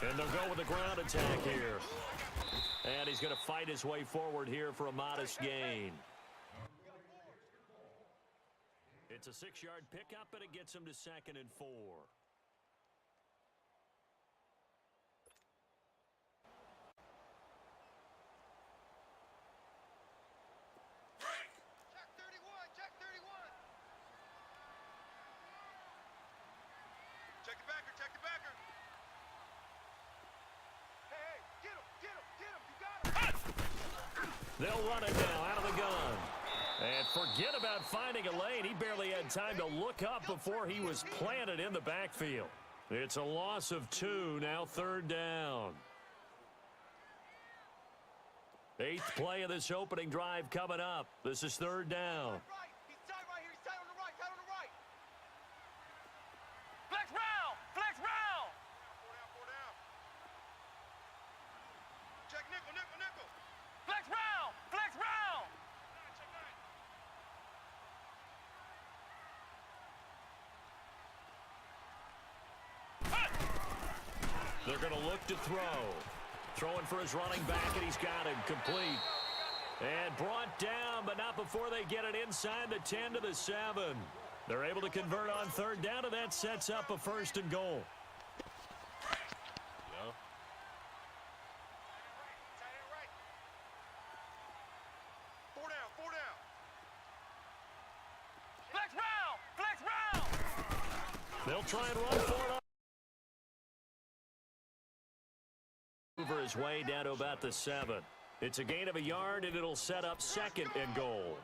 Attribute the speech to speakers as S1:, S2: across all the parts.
S1: And they'll go with the ground attack here. And he's going to fight his way forward here for a modest gain. It's a 6-yard pickup, and it gets him to 2nd and 4.
S2: Check the backer, check the backer. Hey, get him, you got him.
S1: They'll run it now out of the gun. And forget about finding a lane. He barely had time to look up before he was planted in the backfield. It's a loss of 2, now 3rd down. 8th play of this opening drive coming up. This is 3rd down.
S2: He's tight right here, he's tight on the right, Flex round, flex round. 4 down. Check nickel. Flex round. Check 9.
S1: They're going to look to throw. Throwing for his running back, and he's got him complete. And brought down, but not before they get it inside the 10 to the 7. They're able to convert on 3rd down, and that sets up a 1st and goal.
S2: Yeah. 4 down. Flex round.
S1: They'll try and run for it. Over his way down to about the 7. It's a gain of 1 yard, and it'll set up 2nd and goal.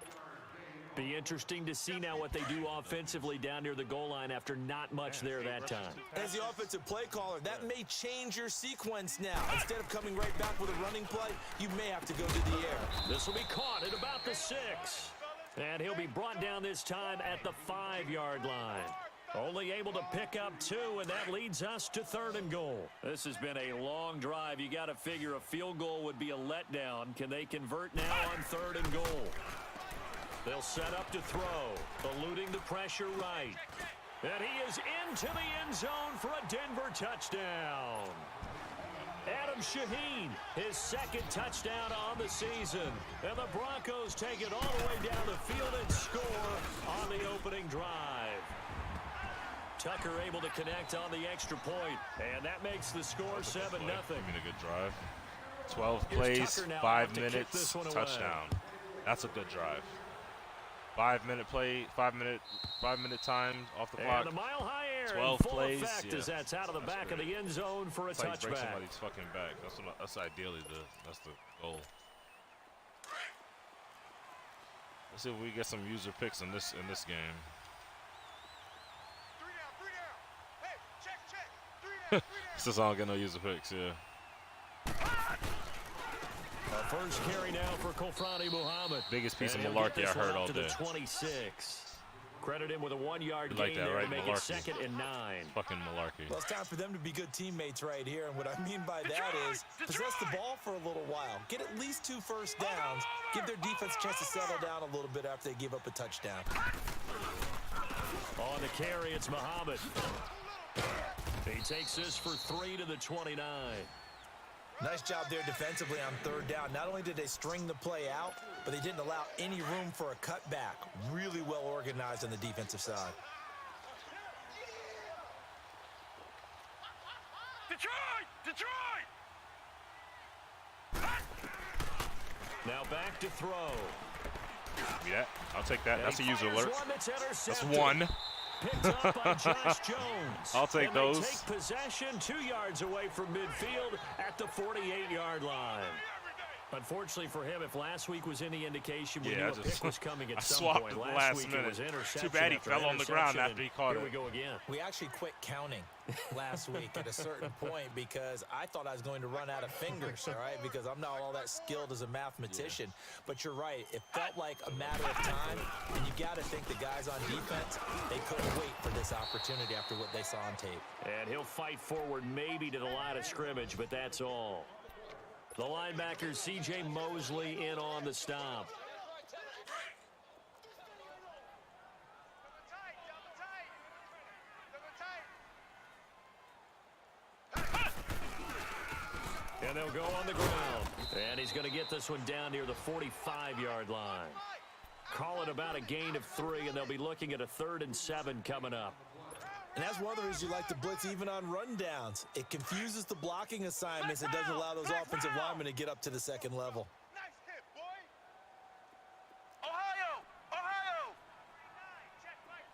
S1: Be interesting to see now what they do offensively down near the goal line after not much there that time.
S3: As the offensive play caller, that may change your sequence now. Instead of coming right back with a running play, you may have to go to the air.
S1: This will be caught at about the 6. And he'll be brought down this time at the 5-yard line. Only able to pick up 2, and that leads us to 3rd and goal. This has been a long drive. You got to figure a field goal would be a letdown. Can they convert now on 3rd and goal? They'll set up to throw, eluding the pressure right. And he is into the end zone for a Denver touchdown. Adam Shaheen, his 2nd touchdown on the season. And the Broncos take it all the way down the field and score on the opening drive. Tucker able to connect on the extra point, and that makes the score 7-0.
S4: I mean, a good drive. 12 plays, 5 minutes, touchdown. That's a good drive. 5-minute play, 5-minute time off the clock.
S1: And the mile high air
S4: 12
S1: in full
S4: plays,
S1: effect as that's out of the back
S4: great.
S1: of the end zone for a
S4: It's like break
S1: touchback.
S4: somebody's fucking back. That's ideally that's the goal. Let's see if we get some user picks in this game.
S2: 3 down. Hey, check. 3 down.
S4: This is all get no user picks, yeah.
S1: A first carry now for Kofrani Muhammad.
S4: Biggest piece of
S1: And he'll get
S4: malarkey I
S1: this one
S4: heard
S1: up
S4: all
S1: to
S4: day.
S1: the 26. Credit him with a 1-yard
S4: like
S1: gain
S4: that,
S1: there
S4: right?
S1: to make
S4: Malarkey.
S1: it 2nd and 9.
S4: Fucking malarkey.
S3: Well, it's time for them to be good teammates right here, and what I mean by that is possess the ball for a little while. Get at least 2 first downs. Give their defense a chance to settle down a little bit after they give up a touchdown.
S1: On the carry, it's Muhammad. He takes this for 3 to the 29.
S3: Nice job there defensively on 3rd down. Not only did they string the play out, but they didn't allow any room for a cutback. Really well organized on the defensive side.
S2: Detroit!
S1: Now back to throw.
S4: Yeah, I'll take that. That's a user alert. That's
S1: 1.
S4: one.
S1: Picked up by Josh Jones.
S4: I'll take
S1: and
S4: those.
S1: They take possession 2 yards away from midfield at the 48-yard line. Unfortunately for him, if last week was any indication, we knew a pick was coming at some point. Last week it was interception.
S4: Too bad he fell on the ground after he caught it.
S1: Here we go again.
S3: We actually quit counting last week at a certain point because I thought I was going to run out of fingers, all right, because I'm not all that skilled as a mathematician. Yeah. But you're right. It felt like a matter of time, and you got to think the guys on defense, they couldn't wait for this opportunity after what they saw on tape.
S1: And he'll fight forward maybe to the line of scrimmage, but that's all. The linebacker, C.J. Mosley, in on the stop. And they'll go on the ground. And he's going to get this one down near the 45-yard line. Call it about a gain of 3, and they'll be looking at a 3rd and 7 coming up.
S3: And that's one of the reasons you like to blitz even on rundowns. It confuses the blocking assignments. It doesn't allow those offensive linemen to get up to the 2nd level.
S2: Nice hit, boy. Ohio! Ohio! Check Mike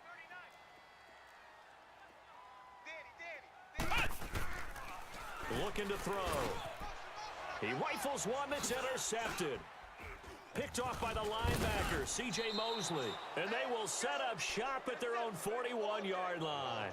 S2: 39. Danny.
S1: Looking to throw. He rifles one that's intercepted. Picked off by the linebacker, C.J. Mosley. And they will set up shop at their own 41-yard line.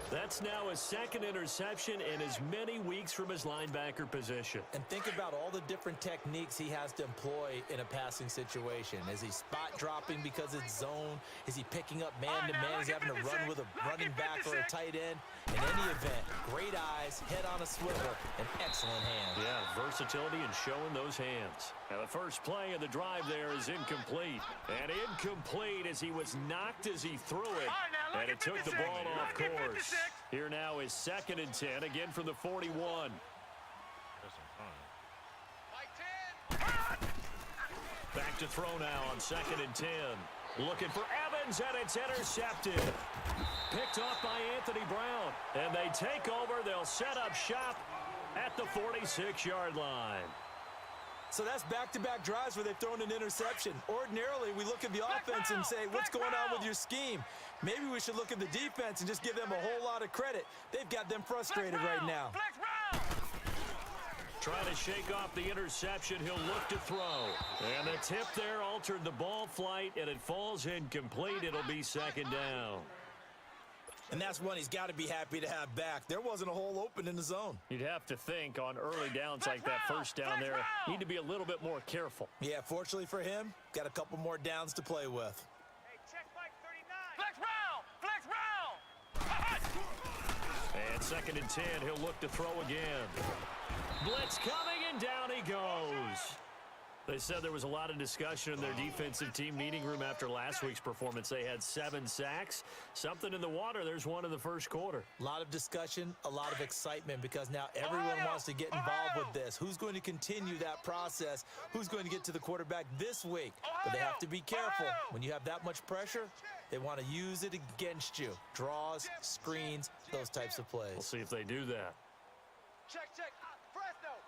S1: That's now his 2nd interception in as many weeks from his linebacker position.
S3: And think about all the different techniques he has to employ in a passing situation. Is he spot dropping because it's zone? Is he picking up man-to-man? Is he having to run with a running back or a tight end? In any event, great eyes, head on a swivel, and excellent hands.
S1: Yeah, versatility and showing those hands. Now the first play of the drive there is incomplete. And incomplete as he was knocked as he threw it. And it took the ball off course. Here now is 2nd and 10, again from the 41. Back to throw now on 2nd and 10. Looking for Evans, and it's intercepted. Picked off by Anthony Brown. And they take over. They'll set up shop at the 46-yard line.
S3: So that's back-to-back drives where they've thrown an interception. Ordinarily, we look at the offense and say, what's going on with your scheme? Maybe we should look at the defense and just give them a whole lot of credit. They've got them frustrated right now.
S1: Trying to shake off the interception. He'll look to throw. And the tip there altered the ball flight, and it falls incomplete. It'll be 2nd down.
S3: And that's one he's got to be happy to have back. There wasn't a hole open in the zone.
S1: You'd have to think on early downs like that first down there, need to be a little bit more careful.
S3: Yeah, fortunately for him, got a couple more downs to play with.
S2: Hey, check Mike 39. Flex round!
S1: And 2nd and 10, he'll look to throw again. Blitz coming, and down he goes. They said there was a lot of discussion in their defensive team meeting room after last week's performance. They had 7 sacks. Something in the water. There's one in the first quarter.
S3: A lot of discussion, a lot of excitement because now everyone wants to get involved with this. Who's going to continue that process? Who's going to get to the quarterback this week? But they have to be careful. When you have that much pressure, they want to use it against you. Draws, screens, those types of plays.
S1: We'll see if they do that.
S2: Check. Fresno.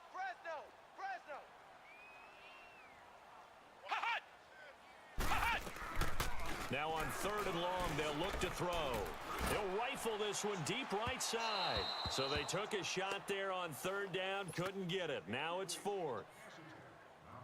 S1: Now on 3rd and long, they'll look to throw. They'll rifle this one deep right side. So they took a shot there on 3rd down, couldn't get it. Now it's 4th.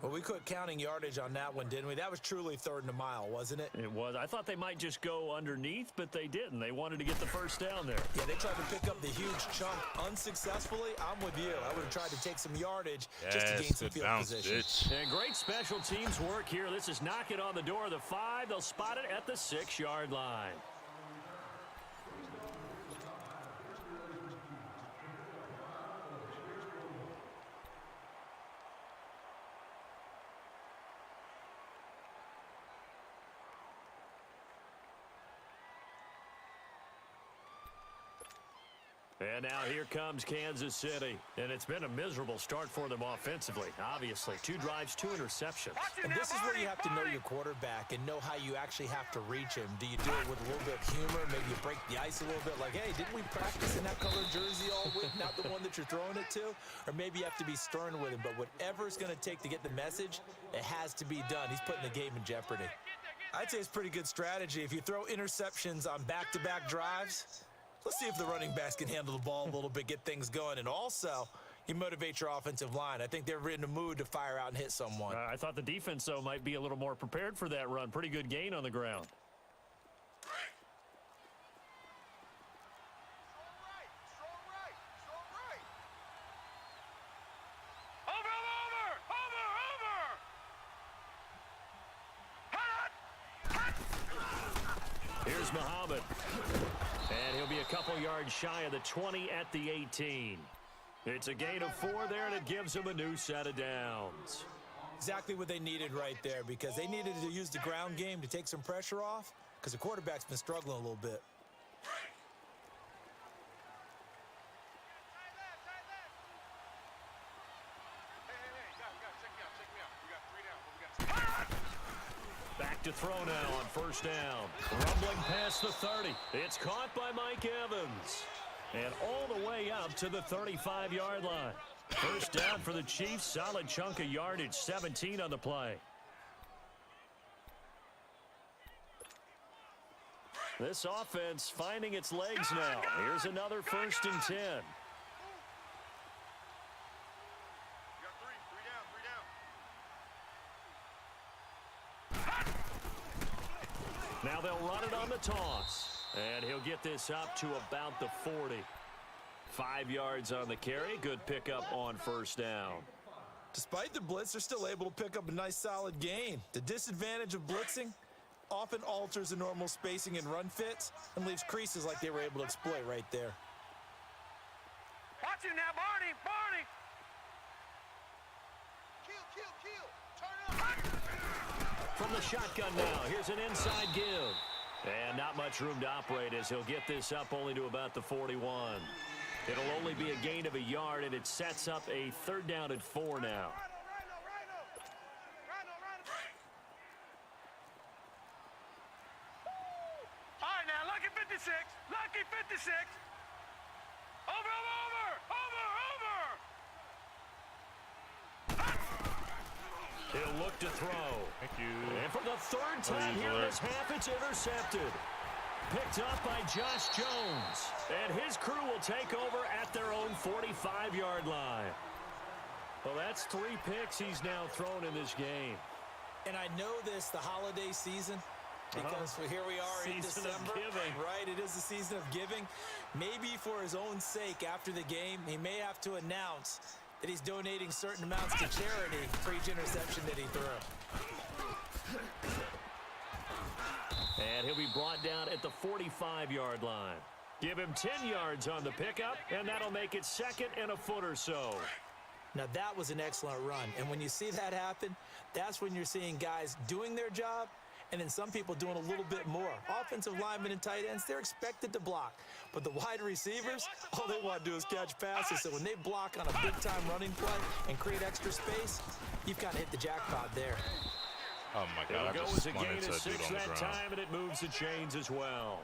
S3: Well, we quit counting yardage on that one, didn't we? That was truly 3rd and a mile, wasn't it?
S1: It was. I thought they might just go underneath, but they didn't. They wanted to get the first down there.
S3: Yeah, they tried to pick up the huge chunk unsuccessfully. I'm with you. I would have tried to take some yardage just to gain some field position.
S1: And great special teams work here. This is knocking on the door of the 5. They'll spot it at the 6-yard line. And now here comes Kansas City. And it's been a miserable start for them offensively, obviously. 2 drives, 2 interceptions.
S3: And this is where you have to know your quarterback and know how you actually have to reach him. Do you do it with a little bit of humor? Maybe you break the ice a little bit like, hey, didn't we practice in that colored jersey all week, not the one that you're throwing it to? Or maybe you have to be stern with him. But whatever it's going to take to get the message, it has to be done. He's putting the game in jeopardy. I'd say it's pretty good strategy. If you throw interceptions on back-to-back drives, let's see if the running backs can handle the ball a little bit, get things going. And also, you motivate your offensive line. I think they're in the mood to fire out and hit someone.
S1: I thought the defense, though, might be a little more prepared for that run. Pretty good gain on the ground. Here's Muhammad. And he'll be a couple yards shy of the 20 at the 18. It's a gain of 4 there, and it gives him a new set of downs.
S3: Exactly what they needed right there, because they needed to use the ground game to take some pressure off, because the quarterback's been struggling a little bit.
S1: Back to throw now on first down. Rumbling past the 30. It's caught by Mike Evans. And all the way up to the 35-yard line. First down for the Chiefs. Solid chunk of yardage. 17 on the play. This offense finding its legs now. Here's another 1st and 10. Now they'll run it on the toss. And he'll get this up to about the 40. 5 yards on the carry. Good pickup on first down.
S3: Despite the blitz, they're still able to pick up a nice solid gain. The disadvantage of blitzing often alters the normal spacing and run fits and leaves creases like they were able to exploit right there.
S2: Watch him now, Barney! Barney! Kill! Turn up!
S1: From the shotgun now, here's an inside give. And not much room to operate as he'll get this up only to about the 41. It'll only be a gain of a yard, and it sets up a 3rd down and 4 now.
S2: Rhino! All right, now, lucky 56! Lucky 56! Over!
S1: He'll look to throw.
S4: Thank you.
S1: And for the 3rd time here in this half, it's intercepted. Picked up by Josh Jones. And his crew will take over at their own 45-yard line. Well, that's 3 picks he's now thrown in this game.
S3: And I know this, the holiday season, because here we are in
S1: Season
S3: December.
S1: of giving.
S3: Right, it is the season of giving. Maybe for his own sake after the game, he may have to announce that he's donating certain amounts to charity for each interception that he threw.
S1: And he'll be brought down at the 45-yard line. Give him 10 yards on the pickup, and that'll make it 2nd and a foot or so.
S3: Now, that was an excellent run. And when you see that happen, that's when you're seeing guys doing their job and then some people doing a little bit more. Offensive linemen and tight ends, they're expected to block. But the wide receivers, all they want to do is catch passes. So when they block on a big-time running play and create extra space, you've kind of hit the jackpot there.
S4: Oh, my God.
S1: It'll go as a gain of 6 that time, and it moves the chains as well.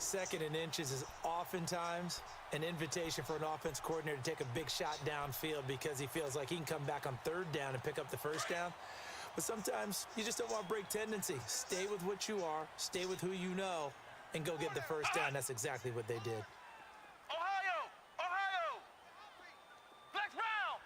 S3: 2nd and inches is oftentimes an invitation for an offense coordinator to take a big shot downfield because he feels like he can come back on 3rd down and pick up the 1st down. But sometimes you just don't want to break tendency. Stay with what you are, stay with who you know, and go get the 1st down. That's exactly what they did.
S2: Ohio! Flex round!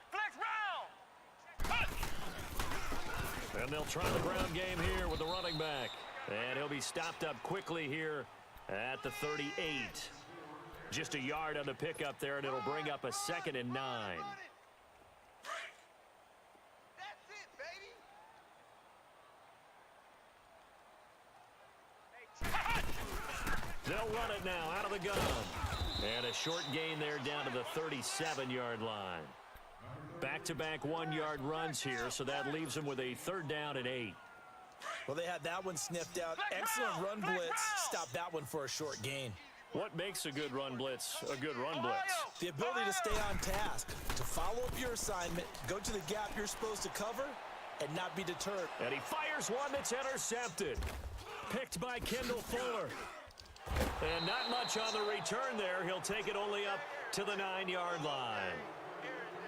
S1: And they'll try the ground game here with the running back. And he'll be stopped up quickly here at the 38. Just a yard on the pickup there, and it'll bring up a 2nd and 9.
S2: That's it, baby.
S1: They'll run it now out of the gun. And a short gain there down to the 37-yard line. Back-to-back 1-yard runs here, so that leaves them with a 3rd down and 8.
S3: Well, they had that one sniffed out. Excellent run blitz. Stop that one for a short gain.
S1: What makes a good run blitz a good run blitz?
S3: The ability to stay on task, to follow up your assignment, go to the gap you're supposed to cover, and not be deterred.
S1: And he fires one that's intercepted. Picked by Kendall Fuller. And not much on the return there. He'll take it only up to the 9-yard line.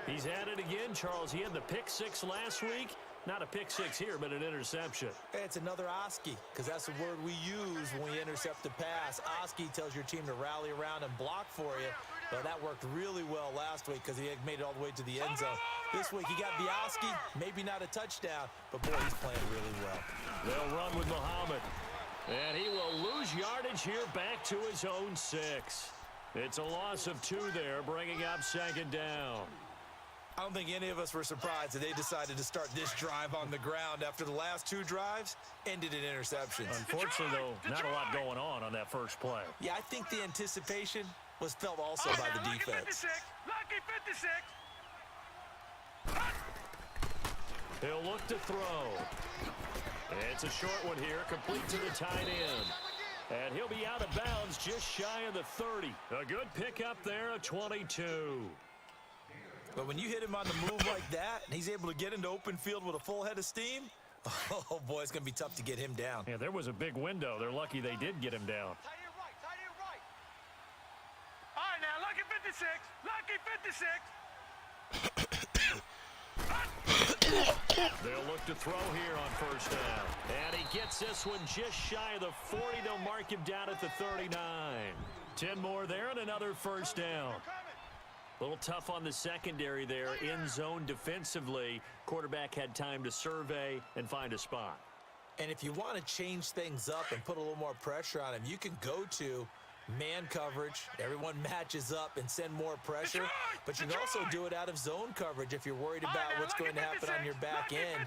S1: He's at it again, Charles. He had the pick 6 last week. Not a pick 6 here, but an interception.
S3: Hey, it's another Oski, because that's the word we use when we intercept the pass. Oski tells your team to rally around and block for you. Well, that worked really well last week because he had made it all the way to the end zone. This week, he got the Oski, maybe not a touchdown, but boy, he's playing really well.
S1: They'll run with Muhammad. And he will lose yardage here back to his own 6. It's a loss of 2 there, bringing up 2nd down.
S3: I don't think any of us were surprised that they decided to start this drive on the ground after the last 2 drives ended in interceptions.
S1: Unfortunately, though, not a lot going on that first play.
S3: Yeah, I think the anticipation was felt also by the defense.
S2: Lucky 56.
S1: He'll look to throw. It's a short one here, complete to the tight end. And he'll be out of bounds just shy of the 30. A good pickup there, a 22.
S3: But when you hit him on the move like that, and he's able to get into open field with a full head of steam, oh, boy, it's going to be tough to get him down.
S1: Yeah, there was a big window. They're lucky they did get him down.
S2: Tight end right. All right, now, lucky 56. Lucky 56.
S1: They'll look to throw here on first down. And he gets this one just shy of the 40. They'll mark him down at the 39. 10 more there and another first down. A little tough on the secondary there. In zone defensively. Quarterback had time to survey and find a spot.
S3: And if you want to change things up and put a little more pressure on him, you can go to man coverage. Everyone matches up and send more pressure. But you can also do it out of zone coverage if you're worried about what's going to happen on your back end.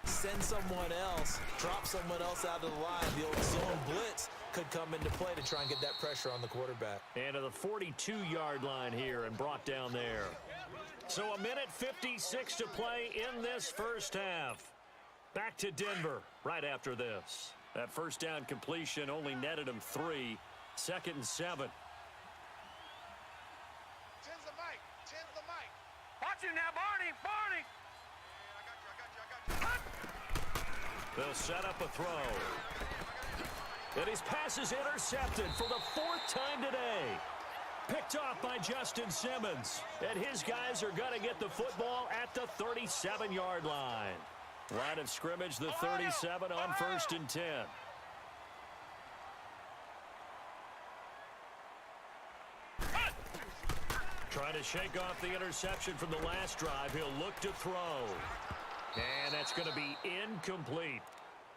S3: Send someone else, drop someone else out of the line. The old zone blitz could come into play to try and get that pressure on the quarterback.
S1: And to the 42-yard line here and brought down there. So 1:56 to play in this first half. Back to Denver right after this. That first down completion only netted him 3. 2nd and 7.
S2: Tens the mic. Watch him now, Barney. I got you.
S1: They'll set up a throw. And his pass is intercepted for the 4th time today. Picked off by Justin Simmons. And his guys are going to get the football at the 37-yard line. Line of scrimmage, the 37 on 1st and 10. Trying to shake off the interception from the last drive. He'll look to throw. And that's going to be incomplete.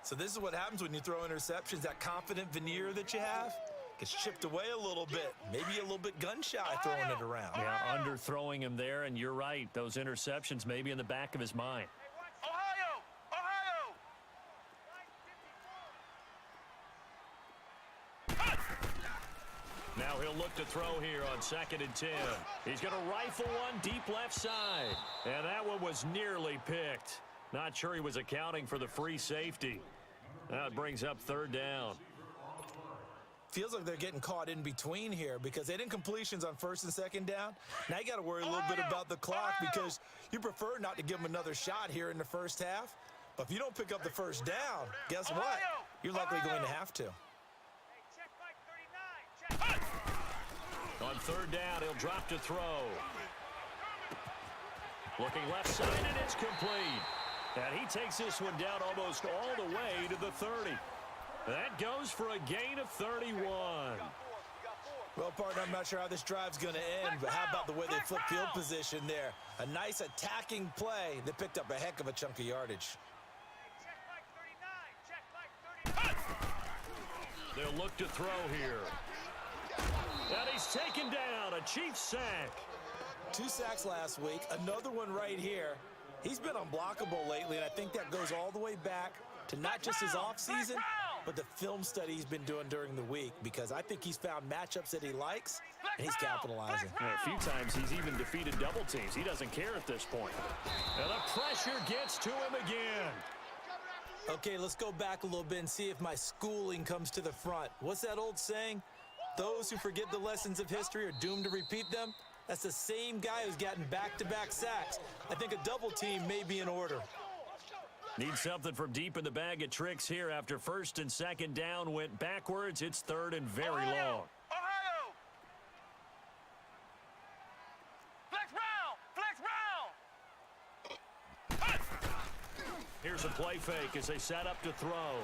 S3: So this is what happens when you throw interceptions. That confident veneer that you have gets chipped away a little bit. Maybe a little bit gun-shy throwing it around.
S1: Yeah, underthrowing him there, and you're right. Those interceptions may be in the back of his mind.
S2: Ohio.
S1: Now he'll look to throw here on 2nd and 10. He's going to rifle one deep left side. And that one was nearly picked. Not sure he was accounting for the free safety. That brings up 3rd down.
S3: Feels like they're getting caught in between here because they didn't completions on 1st and 2nd down. Now you got to worry a little bit about the clock because you prefer not to give them another shot here in the first half. But if you don't pick up the first down, guess what? You're likely going to have to.
S1: On 3rd down, he'll drop to throw. Looking left side, and it's complete. And he takes this one down almost all the way to the 30. That goes for a gain of 31.
S3: Well, partner, I'm not sure how this drive's going to end, but how about the way they flip field position there? A nice attacking play that picked up a heck of a chunk of yardage.
S1: They'll look to throw here. And he's taken down. A Chiefs sack.
S3: 2 sacks last week. Another one right here. He's been unblockable lately, and I think that goes all the way back to not just his offseason, but the film study he's been doing during the week, because I think he's found matchups that he likes, and he's capitalizing.
S1: A few times he's even defeated double teams. He doesn't care at this point. And the pressure gets to him again.
S3: Okay, let's go back a little bit and see if my schooling comes to the front. What's that old saying? Those who forget the lessons of history are doomed to repeat them. That's the same guy who's gotten back-to-back sacks. I think a double team may be in order.
S1: Need something from deep in the bag of tricks here after first and second down went backwards. It's third and very long.
S2: Ohio! Flex round!
S1: Here's a play fake as they set up to throw.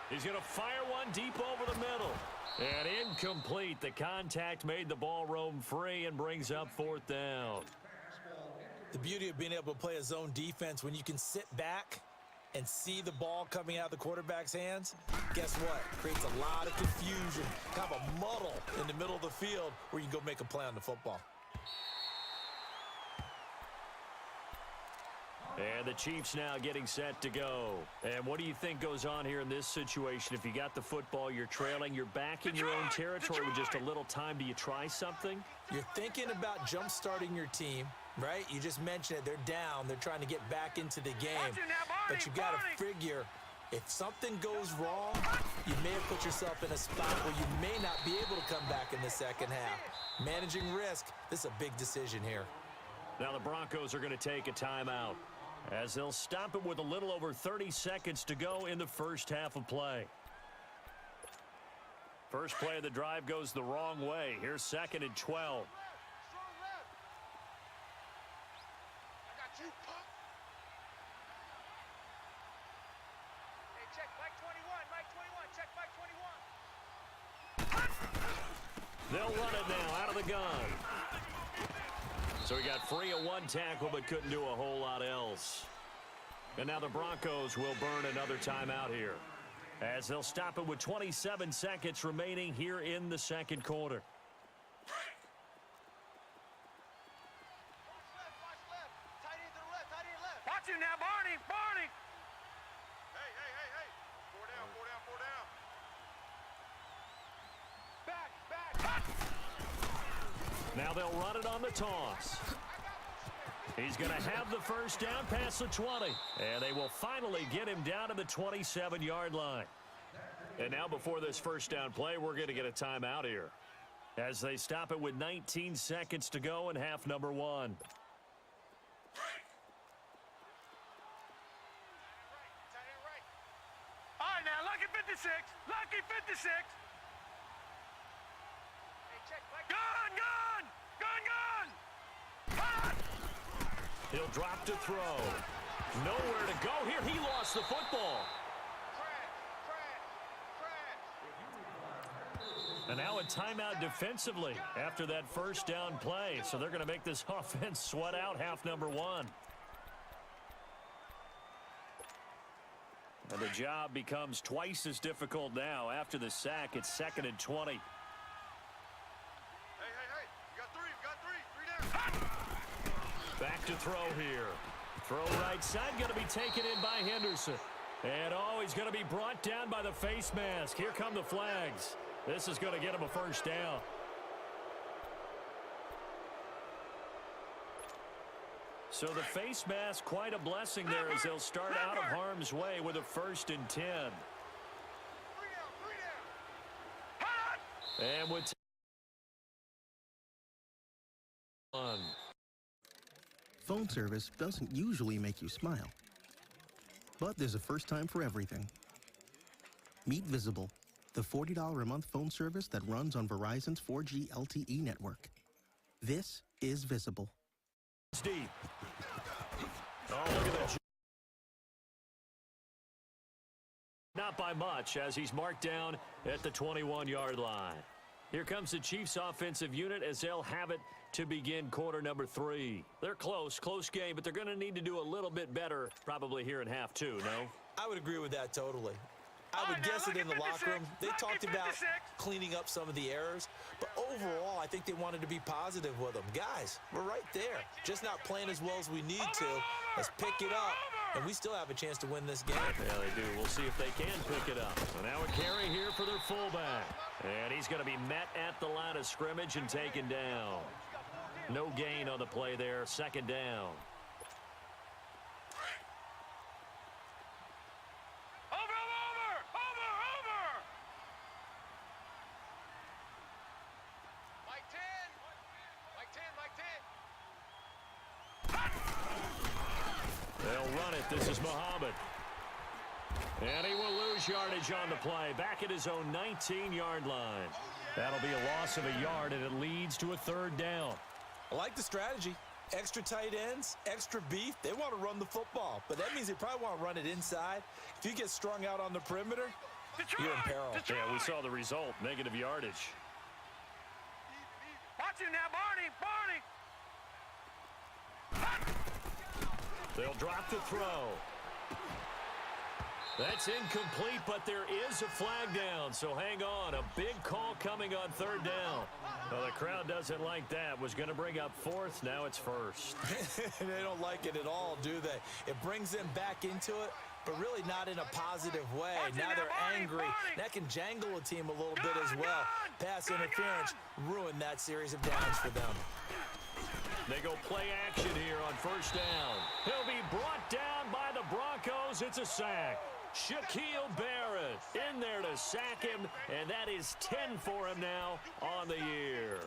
S1: He's going to fire one deep over the middle. And incomplete. The contact made the ball roam free and brings up fourth down.
S3: The beauty of being able to play a zone defense when you can sit back and see the ball coming out of the quarterback's hands, guess what? Creates a lot of confusion, kind of a muddle in the middle of the field where you can go make a play on the football.
S1: And the Chiefs now getting set to go. And what do you think goes on here in this situation? If you got the football, you're trailing, you're back in your own territory with just a little time. Do you try something?
S3: You're thinking about jump-starting your team, right? You just mentioned it. They're down. They're trying to get back into the game. But you got to figure, if something goes wrong, you may have put yourself in a spot where you may not be able to come back in the second half. Managing risk, this is a big decision here.
S1: Now the Broncos are going to take a timeout, as they'll stop it with a little over 30 seconds to go in the first half of play. First play of the drive goes the wrong way. Here's 2nd and 12. They'll run it now out of the gun. So he got free of one tackle but couldn't do a whole lot else. And now the Broncos will burn another timeout here, as they'll stop it with 27 seconds remaining here in the second quarter.
S2: Watch him now, Barney! Barney! Hey! Four down. Back!
S1: Now they'll run it on the toss. He's going to have the first down past the 20. And they will finally get him down to the 27-yard line. And now before this first down play, we're going to get a timeout here, as they stop it with 19 seconds to go in half number 1.
S2: All right, now, lucky 56. Lucky 56. Gun!
S1: He'll drop to throw. Nowhere to go here. He lost the football. And now a timeout defensively after that first down play. So they're going to make this offense sweat out half number 1. And the job becomes twice as difficult now. After the sack, it's 2nd and 20.
S2: Hey, you got three down.
S1: Back to throw here. Throw right side, going to be taken in by Henderson. And he's going to be brought down by the face mask. Here come the flags. This is going to get him a first down. So the face mask, quite a blessing there, as they'll start out of harm's way with a 1st and 10. And with
S5: phone service doesn't usually make you smile. But there's a first time for everything. Meet Visible, the $40 a month phone service that runs on Verizon's 4G LTE network. This is Visible.
S1: Steve. Oh, look at that. Not by much, as he's marked down at the 21-yard line. Here comes the Chiefs offensive unit as they'll have it to begin quarter number 3. They're close game, but they're going to need to do a little bit better probably here in half 2, no?
S3: I would agree with that totally. I would guess that in the locker room, they talked about
S2: 56.
S3: cleaning up some of the errors, but overall, I think they wanted to be positive with them. Guys, we're right there, just not playing as well as we need to. Let's pick it up, and we still have a chance to win this game.
S1: Yeah, they do. We'll see if they can pick it up. So now a carry here for their fullback. And he's going to be met at the line of scrimmage and taken down. No gain on the play there. Second down. They'll run it. This is Muhammad. And he will lose yardage on the play. Back at his own 19-yard line. That'll be a loss of a yard, and it leads to a third down.
S3: I like the strategy. Extra tight ends, extra beef. They want to run the football, but that means they probably want to run it inside. If you get strung out on the perimeter, you're in peril.
S1: Yeah, we saw the result. Negative yardage.
S2: Watch him now, Barney.
S1: They'll drop the throw. That's incomplete, but there is a flag down, so hang on. A big call coming on third down. Well, the crowd doesn't like that. Was going to bring up fourth. Now it's first.
S3: They don't like it at all, do they? It brings them back into it, but really not in a positive way. Now they're angry. That can jangle a team a little bit as well. Pass interference ruined that series of downs for them.
S1: They go play action here on first down. He'll be brought down by the Broncos. It's a sack. Shaquille Barrett in there to sack him, and that is 10 for him now on the year.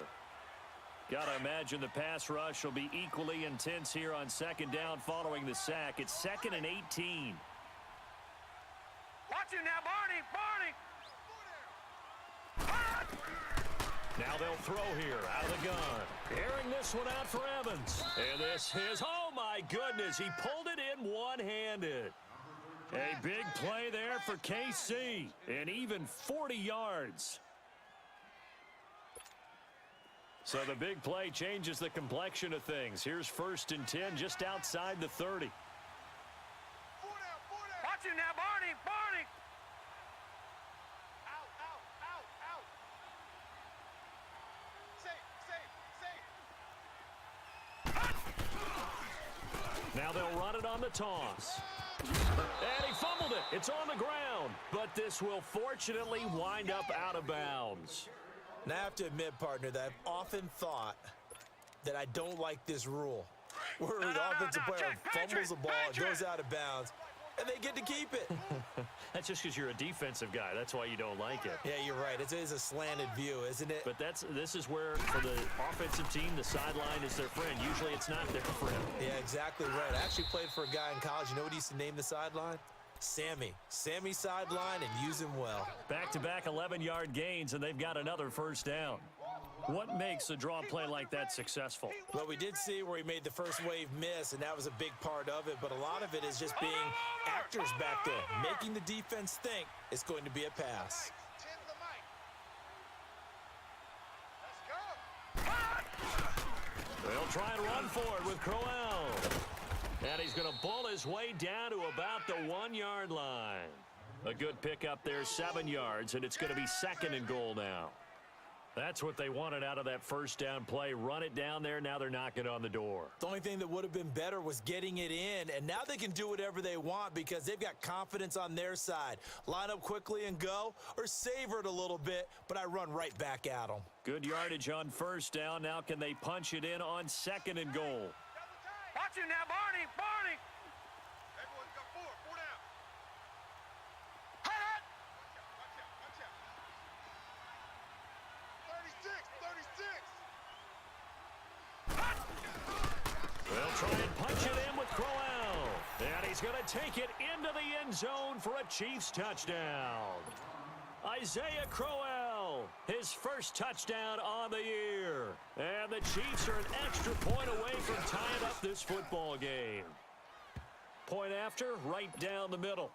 S1: Got to imagine the pass rush will be equally intense here on second down following the sack. It's 2nd and 18.
S2: Watch him now, Barney.
S1: Now they'll throw here out of the gun. Airing this one out for Evans. And this is, oh my goodness, he pulled it in one-handed. A big play there for KC, and even 40 yards. So the big play changes the complexion of things. Here's 1st and 10 just outside the 30.
S2: Watch him now, Barney.
S1: Now they'll run it on the toss. And he fumbled it. It's on the ground. But this will fortunately wind up out of bounds.
S3: Now, I have to admit, partner, that I've often thought that I don't like this rule. Where the offensive player fumbles the ball, it goes out of bounds, and they get to keep it.
S1: That's just because you're a defensive guy. That's why you don't like it.
S3: Yeah, you're right. It is a slanted view, isn't it?
S1: But this is where, for the offensive team, the sideline is their friend. Usually it's not their friend.
S3: Yeah, exactly right. I actually played for a guy in college. You know what he used to name the sideline? Sammy. Sammy sideline, and use him well.
S1: Back-to-back 11-yard gains, and they've got another first down. What makes a draw play like that successful?
S3: Well, we did see where he made the first wave miss, and that was a big part of it, but a lot of it is just being actors back there, making the defense think it's going to be a pass.
S1: They'll try and run for it with Crowell. And he's going to bull his way down to about the 1-yard line. A good pickup there, 7 yards, and it's going to be 2nd and goal now. That's what they wanted out of that first down play. Run it down there. Now they're knocking on the door.
S3: The only thing that would have been better was getting it in, and now they can do whatever they want because they've got confidence on their side. Line up quickly and go, or savor it a little bit, but I run right back at them.
S1: Good yardage on first down. Now can they punch it in on 2nd and goal?
S2: Watch him now, Barney.
S6: Everyone's got four down.
S2: Hut.
S6: Watch out. 36.
S1: They'll try and punch it in with Crowell. And he's going to take it into the end zone for a Chiefs touchdown. Isaiah Crowell, his first touchdown on the year. And the Chiefs are an extra point away from tying up this football game. Point after, right down the middle.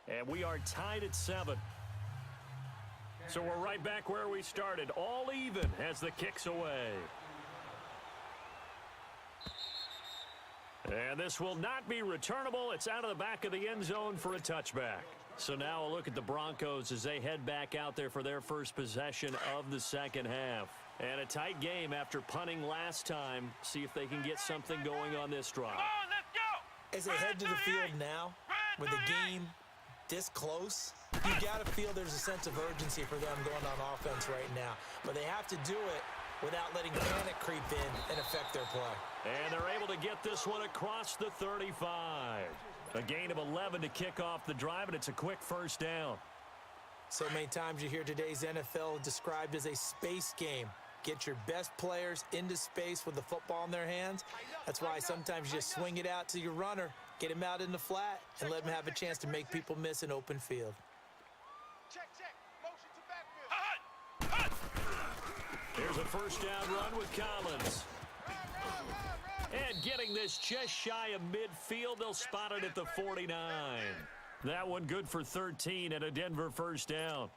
S1: And we are tied at 7. So we're right back where we started, all even as the kick's away. And this will not be returnable. It's out of the back of the end zone for a touchback. So now a look at the Broncos as they head back out there for their first possession of the second half. And a tight game after punting last time. See if they can get something going on this drive.
S2: Come on, let's go.
S3: As they head to the field now, with the game this close, you got to feel there's a sense of urgency for them going on offense right now. But they have to do it without letting panic creep in and affect their play.
S1: And they're able to get this one across the 35. A gain of 11 to kick off the drive, and it's a quick first down.
S3: So many times you hear today's NFL described as a space game. Get your best players into space with the football in their hands. That's why sometimes you just swing it out to your runner, get him out in the flat, and let him have a chance to make people miss an open field.
S6: Check, check. Motion to backfield.
S1: Here's a first down run with Collins. And getting this just shy of midfield, they'll spot it at the 49. That one good for 13 and a Denver first down.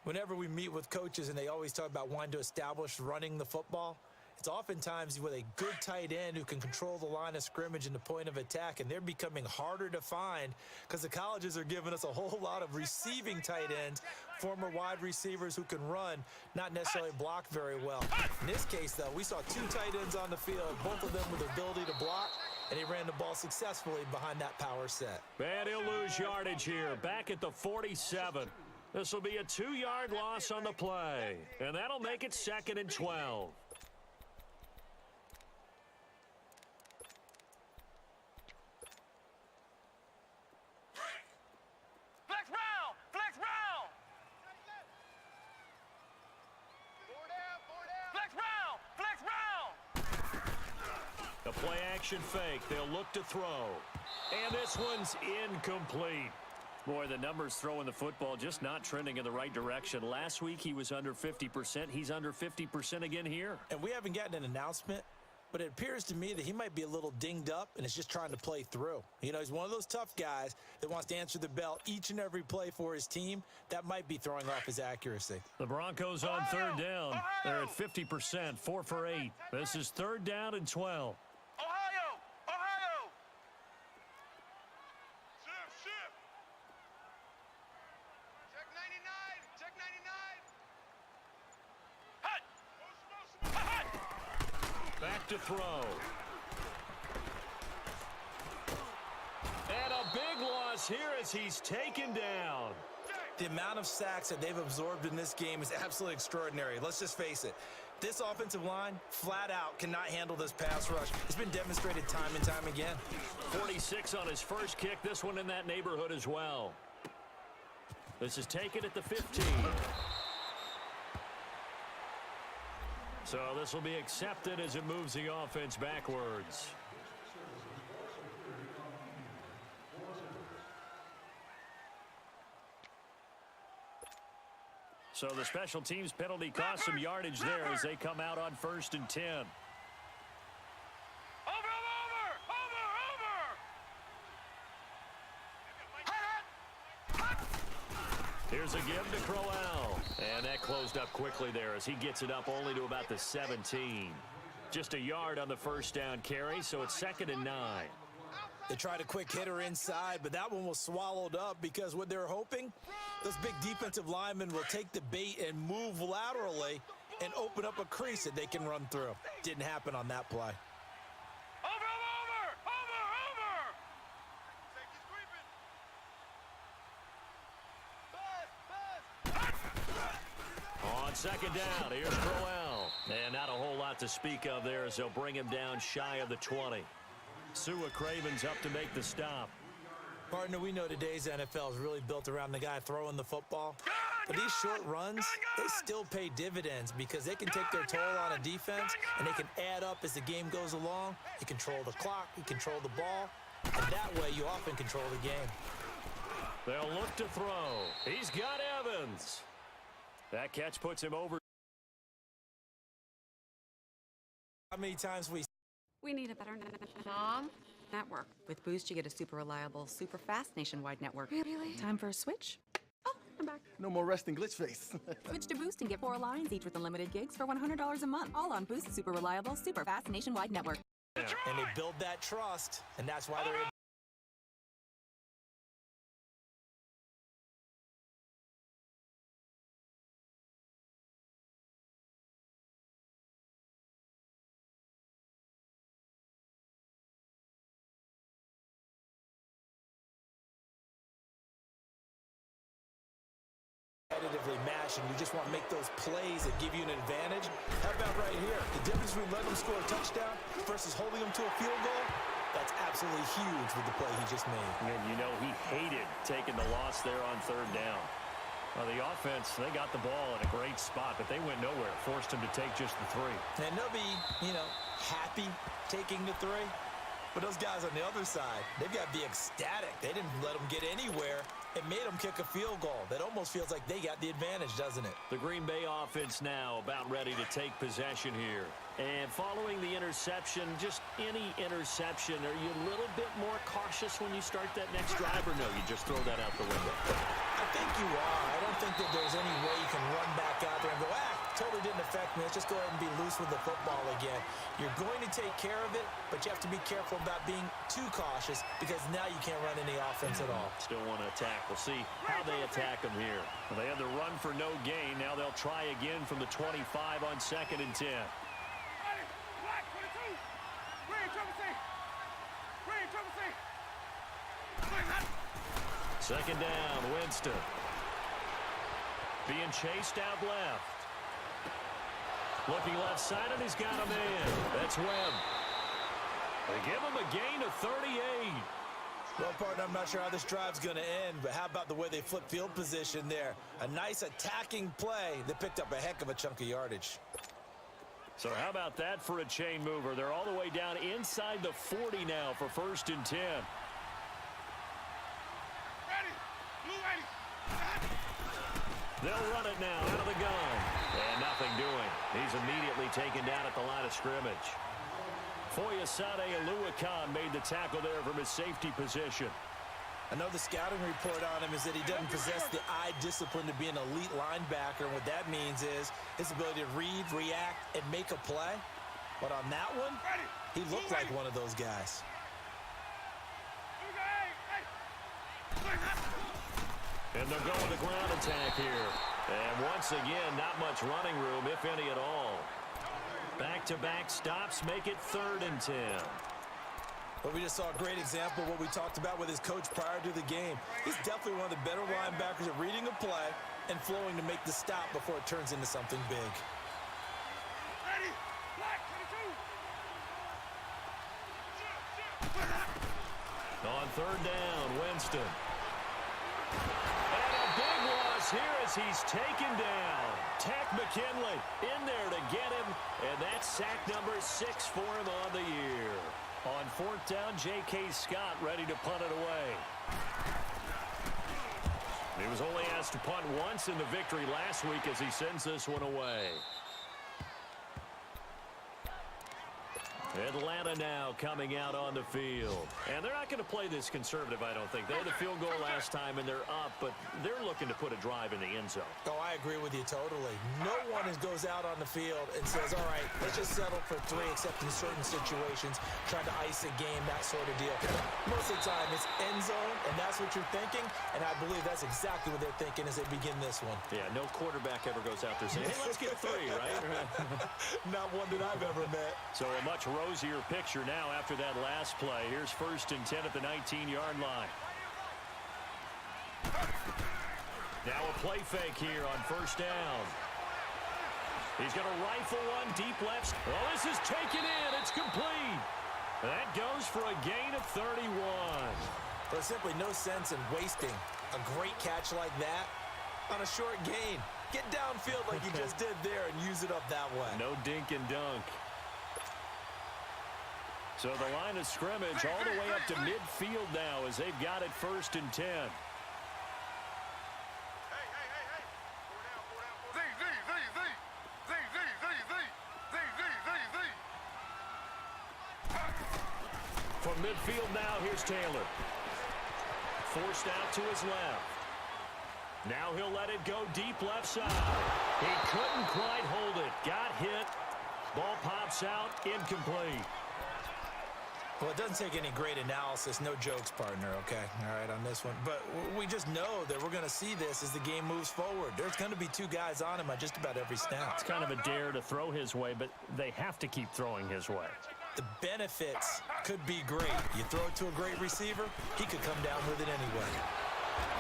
S3: Whenever we meet with coaches and they always talk about wanting to establish running the football, it's oftentimes with a good tight end who can control the line of scrimmage and the point of attack, and they're becoming harder to find because the colleges are giving us a whole lot of receiving tight ends, former wide receivers who can run, not necessarily block very well. In this case, though, we saw two tight ends on the field, both of them with the ability to block, and he ran the ball successfully behind that power set.
S1: And he'll lose yardage here, back at the 47. This will be a 2-yard loss on the play, and that'll make it 2nd and 12.
S2: Flex round, flex round. Flex round, flex round.
S1: A play action fake. They'll look to throw. And this one's incomplete. Boy, the numbers throwing the football just not trending in the right direction. Last week he was under 50%. He's under 50% again here.
S3: And we haven't gotten an announcement, but it appears to me that he might be a little dinged up and is just trying to play through. You know, he's one of those tough guys that wants to answer the bell each and every play for his team. That might be throwing off his accuracy.
S1: The Broncos on third down. They're at 50%, 4 for 8. This is 3rd down and 12.
S2: Ohio, Ohio.
S6: Shift, shift. Check 99. Check 99.
S2: Hut. Hut.
S1: Back to throw. And a big loss here as he's taken down.
S3: The amount of sacks that they've absorbed in this game is absolutely extraordinary. Let's just face it. This offensive line, flat out, cannot handle this pass rush. It's been demonstrated time and time again.
S1: 46 on his first kick. This one in that neighborhood as well. This is taken at the 15. So this will be accepted as it moves the offense backwards. So the special teams penalty cost some yardage there as they come out on 1st and 10.
S2: Over.
S1: Here's a give to Crowell. And that closed up quickly there as he gets it up only to about the 17. Just a yard on the first down carry, so it's 2nd and 9.
S3: They tried a quick hitter inside, but that one was swallowed up because what they're hoping, those big defensive linemen will take the bait and move laterally and open up a crease that they can run through. Didn't happen on that play.
S1: On 2nd down, here's Crowell. And not a whole lot to speak of there as they'll bring him down shy of the 20. Sua Craven's up to make the stop.
S3: Partner, we know today's NFL is really built around the guy throwing the football. But these short runs, they still pay dividends because they can take their toll on a defense and they can add up as the game goes along. You control the clock, you control the ball, and that way you often control the game.
S1: They'll look to throw. He's got Evans. That catch puts him over.
S3: How many times
S7: We need a better Mom? Network.
S8: With Boost, you get a super reliable, super fast nationwide network.
S7: Really?
S8: Time for a switch?
S7: Oh, I'm back.
S9: No more resting glitch face.
S8: Switch to Boost and get 4 lines, each with unlimited gigs for $100 a month. All on Boost's super reliable, super fast nationwide network.
S3: And they build that trust, and that's why they're able competitively matched and you just want to make those plays that give you an advantage, how about right here? The difference between letting them score a touchdown versus holding them to a field goal, that's absolutely huge with the play he just made.
S1: And you know he hated taking the loss there on third down. Well, the offense, they got the ball in a great spot, but they went nowhere. Forced him to take just the 3.
S3: And they'll be, happy taking the 3. But those guys on the other side, they've got to be ecstatic. They didn't let them get anywhere. It made them kick a field goal. That almost feels like they got the advantage, doesn't it?
S1: The Green Bay offense now about ready to take possession here. And following the interception, just any interception, are you a little bit more cautious when you start that next drive, or no, you just throw that out the window?
S3: I think you are. I don't think that there's any way you can run back out there and go, totally didn't affect me. Let's just go ahead and be loose with the football again. You're going to take care of it, but you have to be careful about being too cautious because now you can't run any offense at all.
S1: Still want to attack. We'll see how they attack them here. Well, they had the run for no gain. Now they'll try again from the 25 on 2nd and 10.
S2: Black 22. Green, triple C. Green, triple C.
S1: Second down, Winston. Being chased out left. Looking left side, and he's got a man. That's Webb. They give him a gain of 38.
S3: Well, partner, I'm not sure how this drive's going to end, but how about the way they flip field position there? A nice attacking play that picked up a heck of a chunk of yardage.
S1: So how about that for a chain mover? They're all the way down inside the 40 now for 1st and 10.
S2: Ready. Blue 80.
S1: They'll run it now out of the gun. And nothing doing. He's immediately taken down at the line of scrimmage. Foyesade Aluakan made the tackle there from his safety position.
S3: I know the scouting report on him is that he doesn't possess the eye discipline to be an elite linebacker. And what that means is his ability to read, react, and make a play. But on that one, he looked like one of those guys.
S1: And they'll go with the ground attack here. And once again, not much running room, if any at all. Back-to-back stops make it 3rd and 10.
S3: Well, we just saw a great example of what we talked about with his coach prior to the game. He's definitely one of the better linebackers at reading a play and flowing to make the stop before it turns into something big.
S2: Ready. Black 22.
S1: On 3rd down, Winston. And a big loss here as he's taken down. Tech McKinley in there to get him, and that's sack number 6 for him on the year. On 4th down, J.K. Scott ready to punt it away. He was only asked to punt once in the victory last week as he sends this one away. Atlanta now coming out on the field. And they're not going to play this conservative, I don't think. They had a field goal last time, and they're up, but they're looking to put a drive in the end zone.
S3: Oh, I agree with you totally. No one goes out on the field and says, all right, let's just settle for 3, except in certain situations, trying to ice a game, that sort of deal. Most of the time, it's end zone, and that's what you're thinking, and I believe that's exactly what they're thinking as they begin this one.
S1: Yeah, no quarterback ever goes out there saying, hey, let's get 3, right?
S3: Not one that I've ever met.
S1: So a much rosier picture now after that last play. Here's 1st and 10 at the 19-yard line. Now a play fake here on 1st down. He's going to rifle one deep left. Well, this is taken in. It's complete. That goes for a gain of 31.
S3: There's simply no sense in wasting a great catch like that on a short gain. Get downfield like you just did there and use it up that way.
S1: No dink and dunk. So the line of scrimmage all the way up to midfield now as they've got it 1st and 10.
S6: Hey.
S1: From midfield now, here's Taylor. Forced out to his left. Now he'll let it go deep left side. He couldn't quite hold it. Got hit. Ball pops out. Incomplete.
S3: Well, it doesn't take any great analysis. No jokes, partner, okay? All right, on this one. But we just know that we're going to see this as the game moves forward. There's going to be 2 guys on him on just about every snap.
S1: It's kind of a dare to throw his way, but they have to keep throwing his way.
S3: The benefits could be great. You throw it to a great receiver, he could come down with it anyway.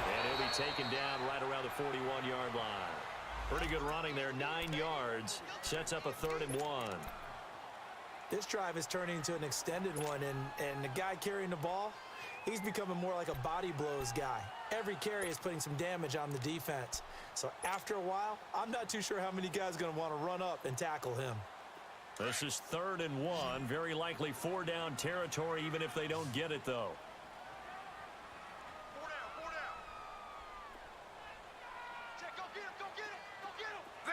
S1: And he'll be taken down right around the 41-yard line. Pretty good running there, 9 yards. Sets up a 3rd and 1.
S3: This drive is turning into an extended one, and the guy carrying the ball, he's becoming more like a body blows guy. Every carry is putting some damage on the defense. So after a while, I'm not too sure how many guys are going to want to run up and tackle him.
S1: This is 3rd and 1. Very likely 4-down territory, even if they don't get it, though.
S6: 4 down, 4 down. Check, go get him, go get him, go get him. Z.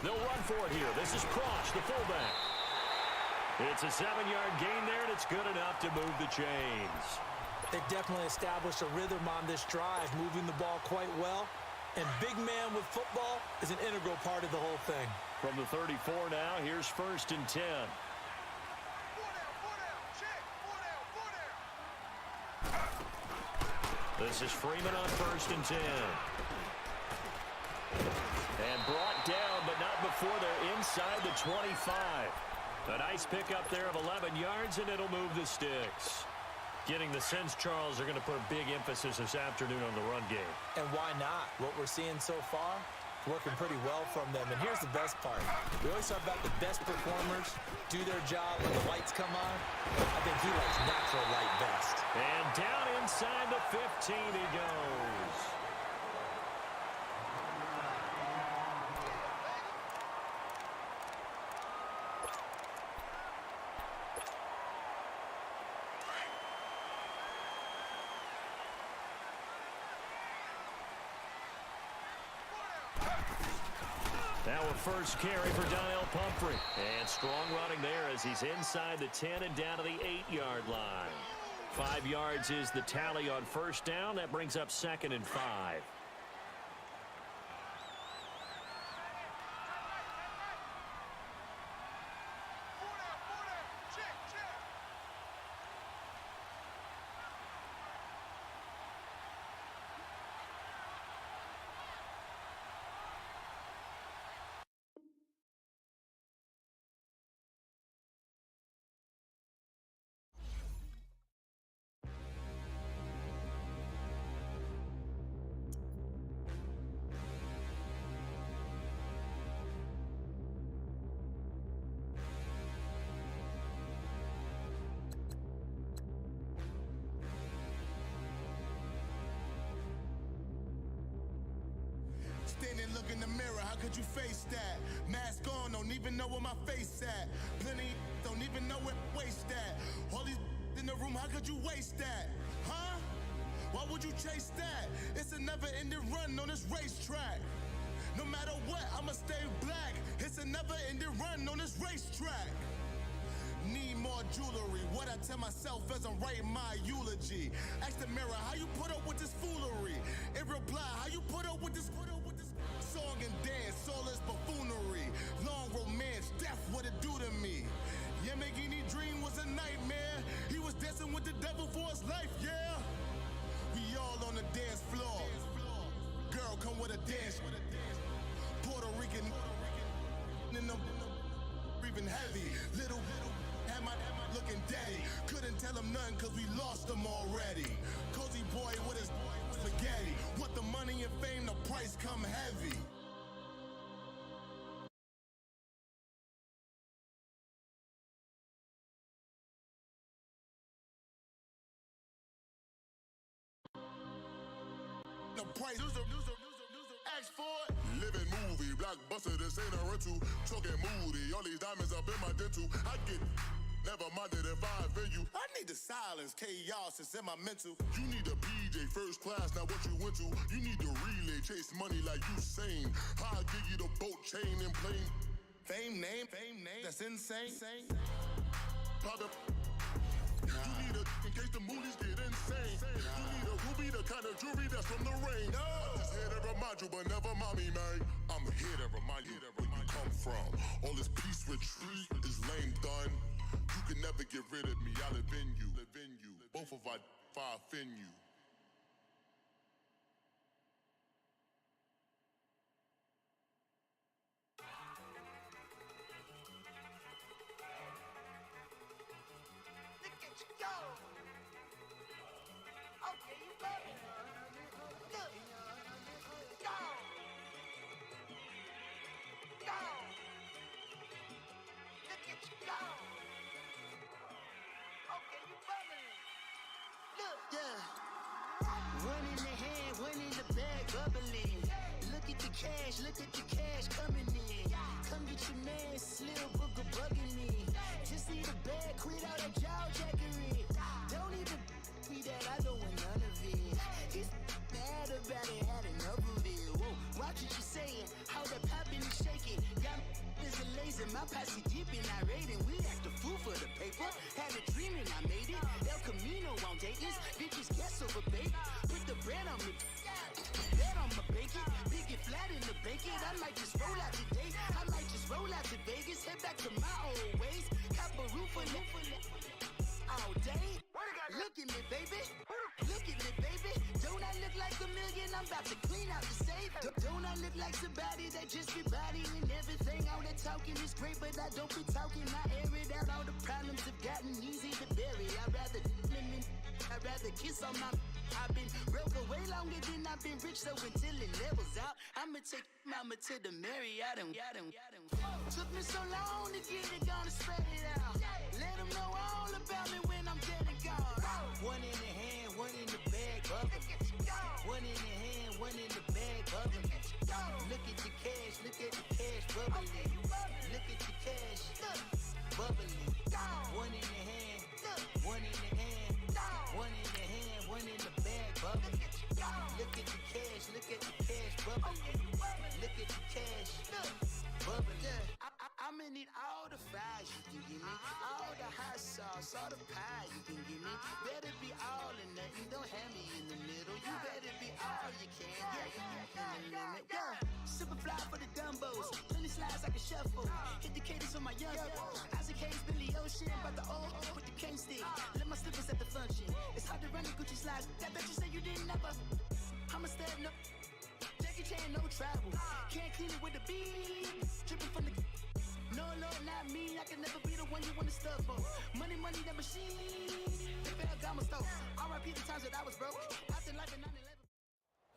S1: They'll run for it here. This is Cross, the fullback. It's a 7-yard gain there, and it's good enough to move the chains.
S3: They definitely established a rhythm on this drive, moving the ball quite well. And big man with football is an integral part of the whole thing.
S1: From the 34 now, here's 1st and 10.
S6: 4 down, check, 4 down.
S1: This is Freeman on 1st and 10. And brought down, but not before they're inside the 25. A nice pickup there of 11 yards, and it'll move the sticks. Getting the sense Charles are going to put a big emphasis this afternoon on the run game.
S3: And why not? What we're seeing so far, working pretty well from them. And here's the best part. We always talk about the best performers do their job when the lights come on. I think he likes natural light best.
S1: And down inside the 15 he goes. Now a first carry for Donnell Pumphrey. And strong running there as he's inside the 10 and down to the 8-yard line. 5 yards is the tally on 1st down. That brings up 2nd and 5.
S9: Stand and look in the mirror, how could you face that? Mask on, don't even know where my face at. Plenty don't even know where waste at. All these in the room, how could you waste that? Huh? Why would you chase that? It's a never-ending run on this racetrack. No matter what, I'ma stay black. It's a never-ending run on this racetrack. Need more jewelry. What I tell myself as I'm writing my eulogy. Ask the mirror, how you put up with this foolery? It reply, how you put up with this song and dance, soulless buffoonery. Long romance, death, what it do to me? Yamagini dream was a nightmare. He was dancing with the devil for his life, yeah. We all on the dance floor. Girl, come with a dance. Puerto Rican in them breathing heavy. Little had my looking daddy. Couldn't tell him nothing cause we lost him already. Cozy boy with his spaghetti. What the money and fame, the price come heavy. The price, ask for it. Living movie, blockbuster, this ain't a rental. Talking moody, all these diamonds up in my dental. I get never minded if I offend you. I need the silence, chaos is in my mental. You need a PJ first class, not what you went to. You need the relay, chase money like you sane. I'll give you the boat chain and plane. Fame name, that's insane. Private. You need a in case the movies get insane. You need a ruby, the kind of jewelry that's from the rain. I'm just here to remind you, but never mind me, man. I'm here to remind you where you come from. All this peace retreat is lame done. You can never get rid of me. I live in you. Both of our fire offend you. cash, look at the cash coming in. Come get your man, Slim Booker bugging me. Just need a bag, quit all that jaw jackery. Don't even be that, I don't want none of it. He's mad about it, had enough of it. Whoa, watch what you saying, how that poppin' and shaking. Got is a lazy, my posse deep and irate, and we act a fool for the paper. Had a dream and I made it. El Camino on Dayton's, bitches guess over bait. Put the bread on me, bet on my bacon. Big it flat in the bacon. I might just roll out today. I might just roll out to Vegas, head back to my old ways. Cop a roof all day. Look at me, baby. Look at me, baby. Don't I look like $1 million? I'm about to clean out the safe. Don't I look like somebody that just be bodying everything? All that talking is great, but I don't be talking. I air it out. All the problems have gotten easy to bury. I'd rather kiss on my. I've been broke way longer than I've been rich, so until it levels out, I'ma take mama to the Marriott and took me so long to get it, gonna spread it out. Let them know all about me when I'm dead and gone. One in the hand, one in the bag, bubbling. One in the hand, one in the bag, bubbling. Look at the cash, bubbling. Look at the cash, bubbling. One in the hand, one in the hand, one in the hand, one in the bag, bubbling. Look at the cash, bubbling. Look at the cash, bubbling. I'ma need all the fries you can give me, all the hot sauce, all the pie you can give me. Better be all or nothing, don't have me in the middle. You better be all you can, in the limit. Super fly for the dumbos, plenty slides like a shuffle. Hit the cadence on my young Isaac Hayes, Billy Ocean, about the old with the cane stick. Let my slippers at the function. It's hard to run the Gucci slides. I bet you say you didn't never. I'ma step no. Jackie Chan, no travel. Can't clean it with the beat. Dripping from the. No, not me. I can never be the one you wanna stuff for. Money, that machine. The Ferragamo stove. R.I.P. the times that I was broke. After life in 9/11.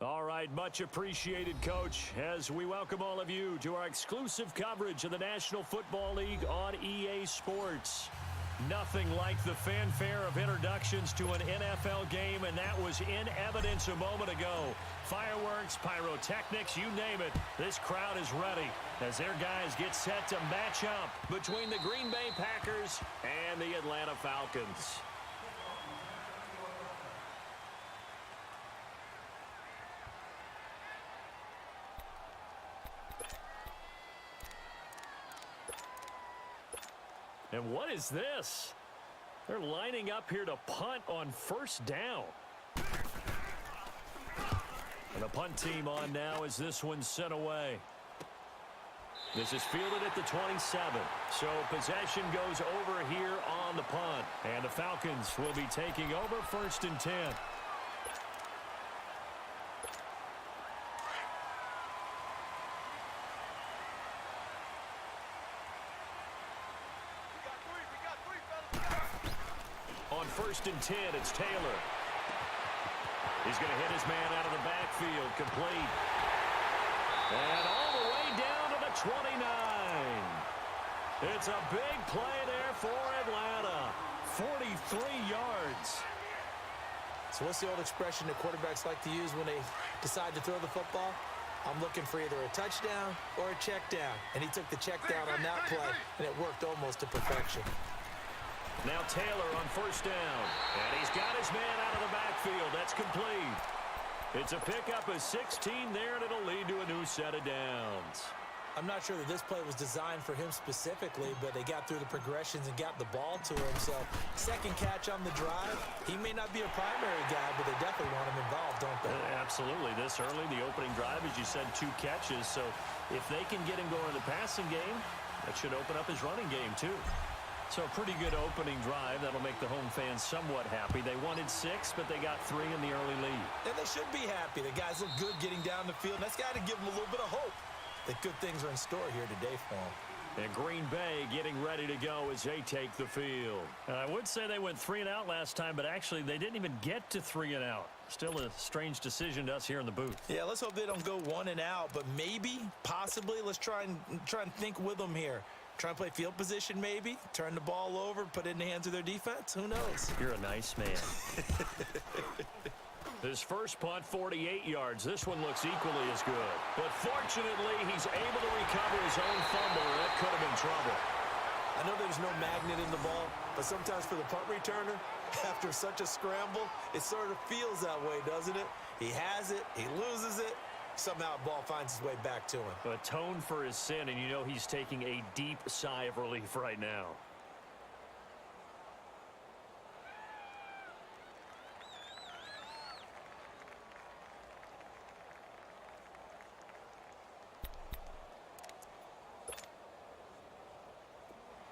S1: All right, much appreciated, Coach, as we welcome all of you to our exclusive coverage of the National Football League on EA Sports. Nothing like the fanfare of introductions to an NFL game, and that was in evidence a moment ago. Fireworks, pyrotechnics, you name it. This crowd is ready as their guys get set to match up between the Green Bay Packers and the Atlanta Falcons. And what is this? They're lining up here to punt on first down. And the punt team on now as this one's sent away. This is fielded at the 27. So possession goes over here on the punt. And the Falcons will be taking over 1st and 10. On 1st and 10, it's Taylor. He's going to hit his man out of the backfield, complete. And all the way down to the 29. It's a big play there for Atlanta. 43 yards.
S3: So what's the old expression that quarterbacks like to use when they decide to throw the football? I'm looking for either a touchdown or a check down. And he took the check down on that play, and it worked almost to perfection.
S1: Now Taylor on first down. And he's got his man out of the backfield. That's complete. It's a pickup of 16 there, and it'll lead to a new set of downs.
S3: I'm not sure that this play was designed for him specifically, but they got through the progressions and got the ball to him. So second catch on the drive. He may not be a primary guy, but they definitely want him involved, don't they?
S1: Absolutely. This early, the opening drive, as you said, 2 catches. So if they can get him going in the passing game, that should open up his running game too. So a pretty good opening drive. That'll make the home fans somewhat happy. They wanted 6, but they got 3 in the early lead.
S3: And they should be happy. The guys look good getting down the field. That's got to give them a little bit of hope that good things are in store here today for them.
S1: And Green Bay getting ready to go as they take the field. I would say they went 3 and out last time, but actually they didn't even get to 3 and out. Still a strange decision to us here in the booth.
S3: Yeah, let's hope they don't go 1 and out, but maybe, possibly, let's try and think with them here. Try and play field position maybe, turn the ball over, put it in the hands of their defense. Who knows?
S1: You're a nice man. His first punt, 48 yards. This one looks equally as good. But fortunately, he's able to recover his own fumble, or that could have been trouble.
S3: I know there's no magnet in the ball, but sometimes for the punt returner, after such a scramble, it sort of feels that way, doesn't it? He has it, he loses it, somehow the ball finds its way back to him.
S1: Atone for his sin, and you know he's taking a deep sigh of relief right now.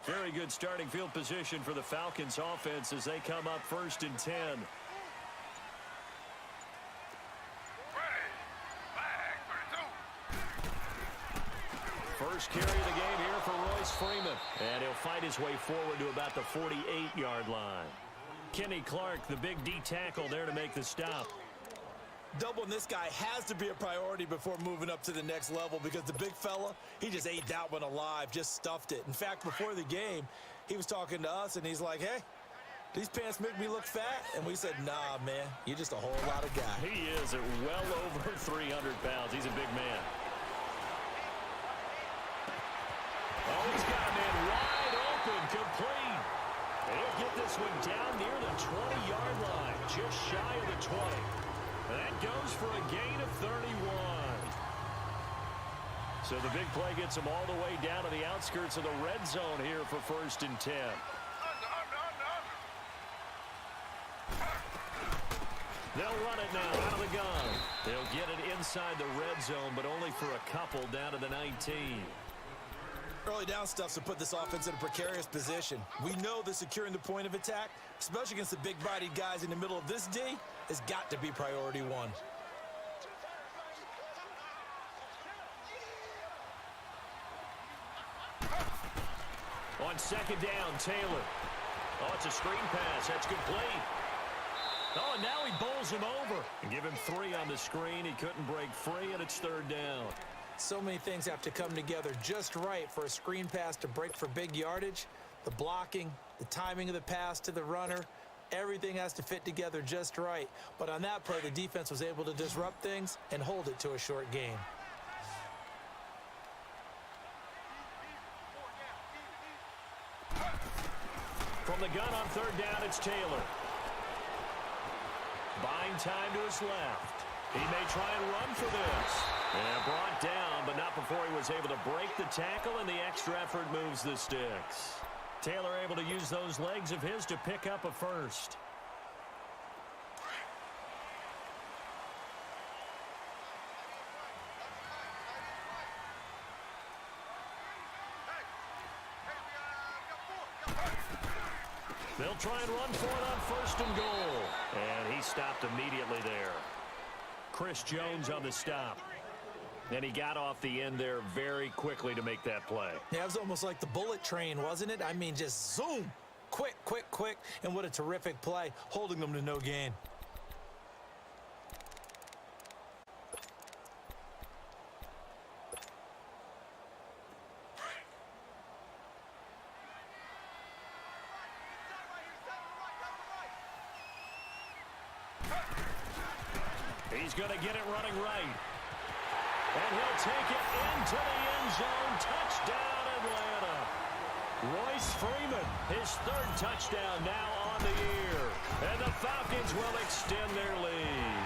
S1: Very good starting field position for the Falcons offense as they come up 1st and 10. First carry of the game here for Royce Freeman. And he'll fight his way forward to about the 48-yard line. Kenny Clark, the big D tackle there to make the stop.
S3: Doubling this guy has to be a priority before moving up to the next level because the big fella, he just ate that one alive, just stuffed it. In fact, before the game, he was talking to us, and he's like, hey, these pants make me look fat. And we said, nah, man, you're just a whole lot of guy.
S1: He is at well over 300 pounds. He's a big man. Oh, he's got a man wide open, complete. And he'll get this one down near the 20-yard line, just shy of the 20. That goes for a gain of 31. So the big play gets him all the way down to the outskirts of the red zone here for 1st and 10. They'll run it now out of the gun. They'll get it inside the red zone, but only for a couple down to the 19.
S3: Early down stuffs will put this offense in a precarious position. We know that securing the point of attack, especially against the big-bodied guys in the middle of this D, has got to be priority one.
S1: On 2nd down, Taylor. Oh, it's a screen pass. That's complete. Oh, and now he bowls him over. And give him 3 on the screen. He couldn't break free, and it's 3rd down.
S3: So many things have to come together just right for a screen pass to break for big yardage. The blocking, the timing of the pass to the runner, everything has to fit together just right. But on that play, the defense was able to disrupt things and hold it to a short gain.
S1: From the gun on 3rd down, it's Taylor. Buying time to his left. He may try and run for this. And brought down, but not before he was able to break the tackle, and the extra effort moves the sticks. Taylor able to use those legs of his to pick up a first. They'll try and run for it on 1st and goal. And he stopped immediately there. Chris Jones on the stop. And he got off the end there very quickly to make that play.
S3: Yeah, it was almost like the bullet train, wasn't it? I mean, just zoom. Quick, quick, quick. And what a terrific play, holding them to no gain.
S1: He's going to get it running right. And he'll take it into the end zone. Touchdown, Atlanta. Royce Freeman, his 3rd touchdown now on the year. And the Falcons will extend their lead.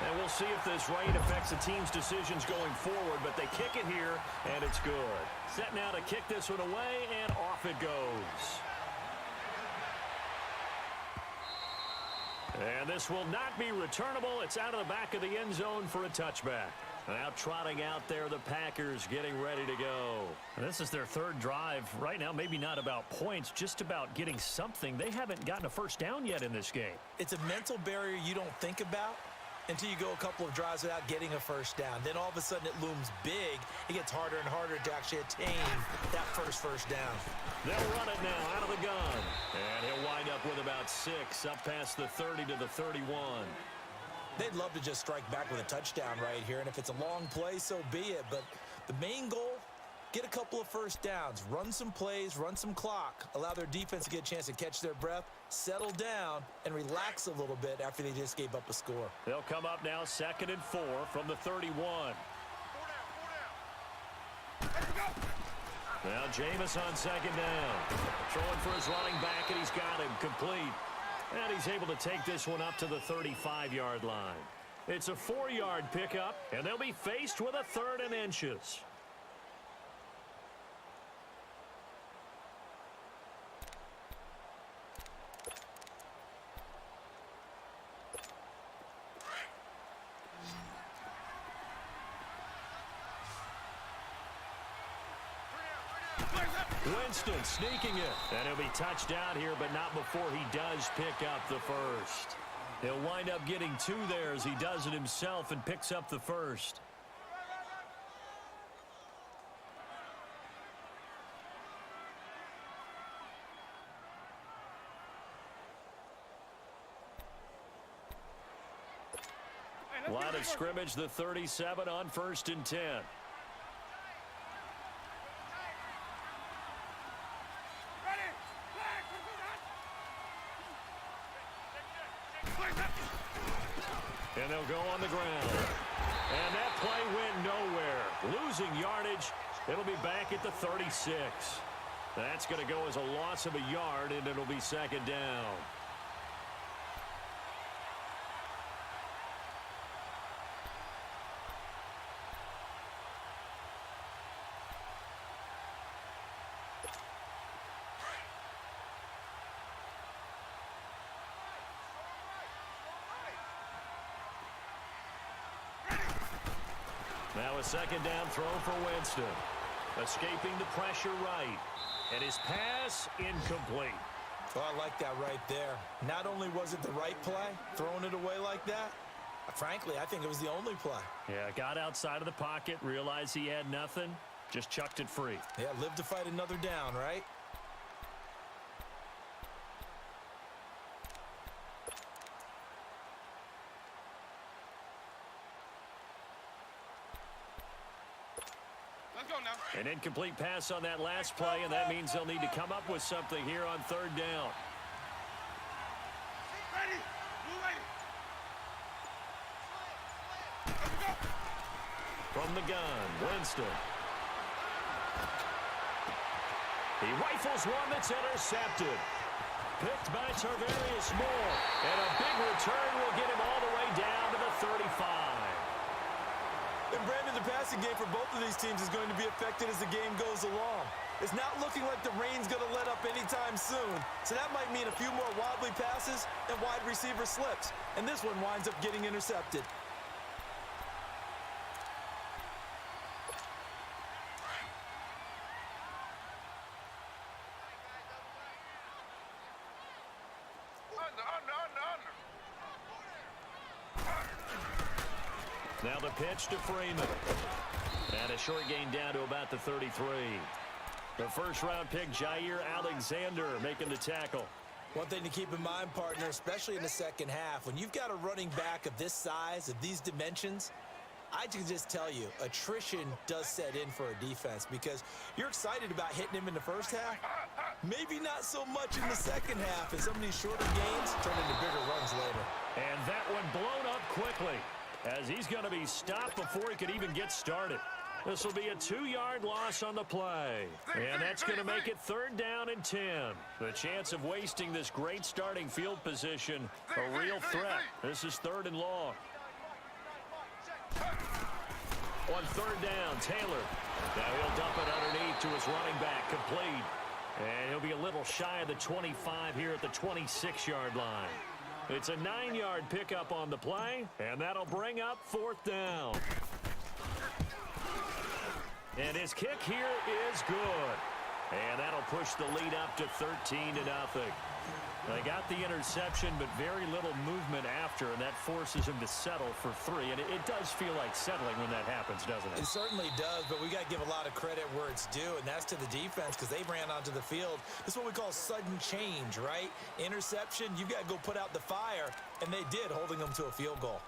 S1: And we'll see if this rain affects the team's decisions going forward, but they kick it here, and it's good. Set now to kick this one away, and off it goes. And this will not be returnable. It's out of the back of the end zone for a touchback. Now trotting out there, the Packers getting ready to go. And this is their 3rd drive. Right now, maybe not about points, just about getting something. They haven't gotten a first down yet in this game.
S3: It's a mental barrier you don't think about until you go a couple of drives without getting a first down. Then all of a sudden it looms big. It gets harder and harder to actually attain that first down.
S1: They'll run it now out of the gun. And he'll wind up with about 6 up past the 30 to the 31.
S3: They'd love to just strike back with a touchdown right here. And if it's a long play, so be it. But the main goal Get a couple of first downs, run some plays, run some clock, allow their defense to get a chance to catch their breath, settle down, and relax a little bit after they just gave up a score.
S1: They'll come up now 2nd and 4 from the 31. Now Jameis on 2nd down. Throwing for his running back, and he's got him complete. And he's able to take this one up to the 35-yard line. It's a 4-yard pickup, and they'll be faced with a 3rd and inches. Winston sneaking it. And he'll be touched down here, but not before he does pick up the first. He'll wind up getting 2 there as he does it himself and picks up the first. Line of scrimmage, the 37 on 1st and 10. And they'll go on the ground. And that play went nowhere. Losing yardage. It'll be back at the 36. That's going to go as a loss of a yard, and it'll be 2nd down. Now a 2nd down throw for Winston. Escaping the pressure right. And his pass incomplete.
S3: Oh, I like that right there. Not only was it the right play, throwing it away like that, frankly, I think it was the only play.
S1: Yeah, got outside of the pocket, realized he had nothing, just chucked it free.
S3: Yeah, live to fight another down, right?
S1: An incomplete pass on that last play, and that means they'll need to come up with something here on 3rd down.
S2: Ready. Move ready.
S1: From the gun, Winston. He rifles one that's intercepted. Picked by Tarvarius Moore. And a big return will get him all the way down to the 35.
S3: And Brandon, the passing game for both of these teams is going to be affected as the game goes along. It's not looking like the rain's going to let up anytime soon. So that might mean a few more wobbly passes and wide receiver slips. And this one winds up getting intercepted.
S1: Now the pitch to Freeman. And a short gain down to about the 33. The 1st-round pick, Jair Alexander, making the tackle.
S3: One thing to keep in mind, partner, especially in the second half, when you've got a running back of this size, of these dimensions, I can just tell you, attrition does set in for a defense because you're excited about hitting him in the first half. Maybe not so much in the second half, as some of these shorter gains turn into bigger runs later.
S1: And that one blown up quickly, as he's going to be stopped before he could even get started. This will be a 2-yard loss on the play. And that's going to make it 3rd down and 10. The chance of wasting this great starting field position, a real threat. This is 3rd and long. On 3rd down, Taylor. Now he'll dump it underneath to his running back, complete. And he'll be a little shy of the 25 here at the 26-yard line. It's a 9-yard pickup on the play, and that'll bring up 4th down. And his kick here is good. And that'll push the lead up to 13-0. They got the interception, but very little movement after, and that forces him to settle for 3. And it does feel like settling when that happens, doesn't it?
S3: It certainly does, but we got to give a lot of credit where it's due, and that's to the defense because they ran onto the field. This is what we call sudden change, right? Interception, you got to go put out the fire, and they did, holding them to a field goal.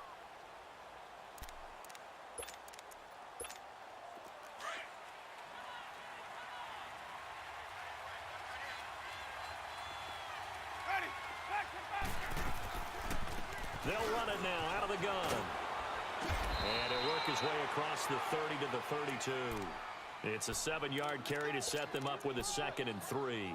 S1: They'll run it now out of the gun. And he'll work his way across the 30 to the 32. It's a 7-yard carry to set them up with a 2nd and 3.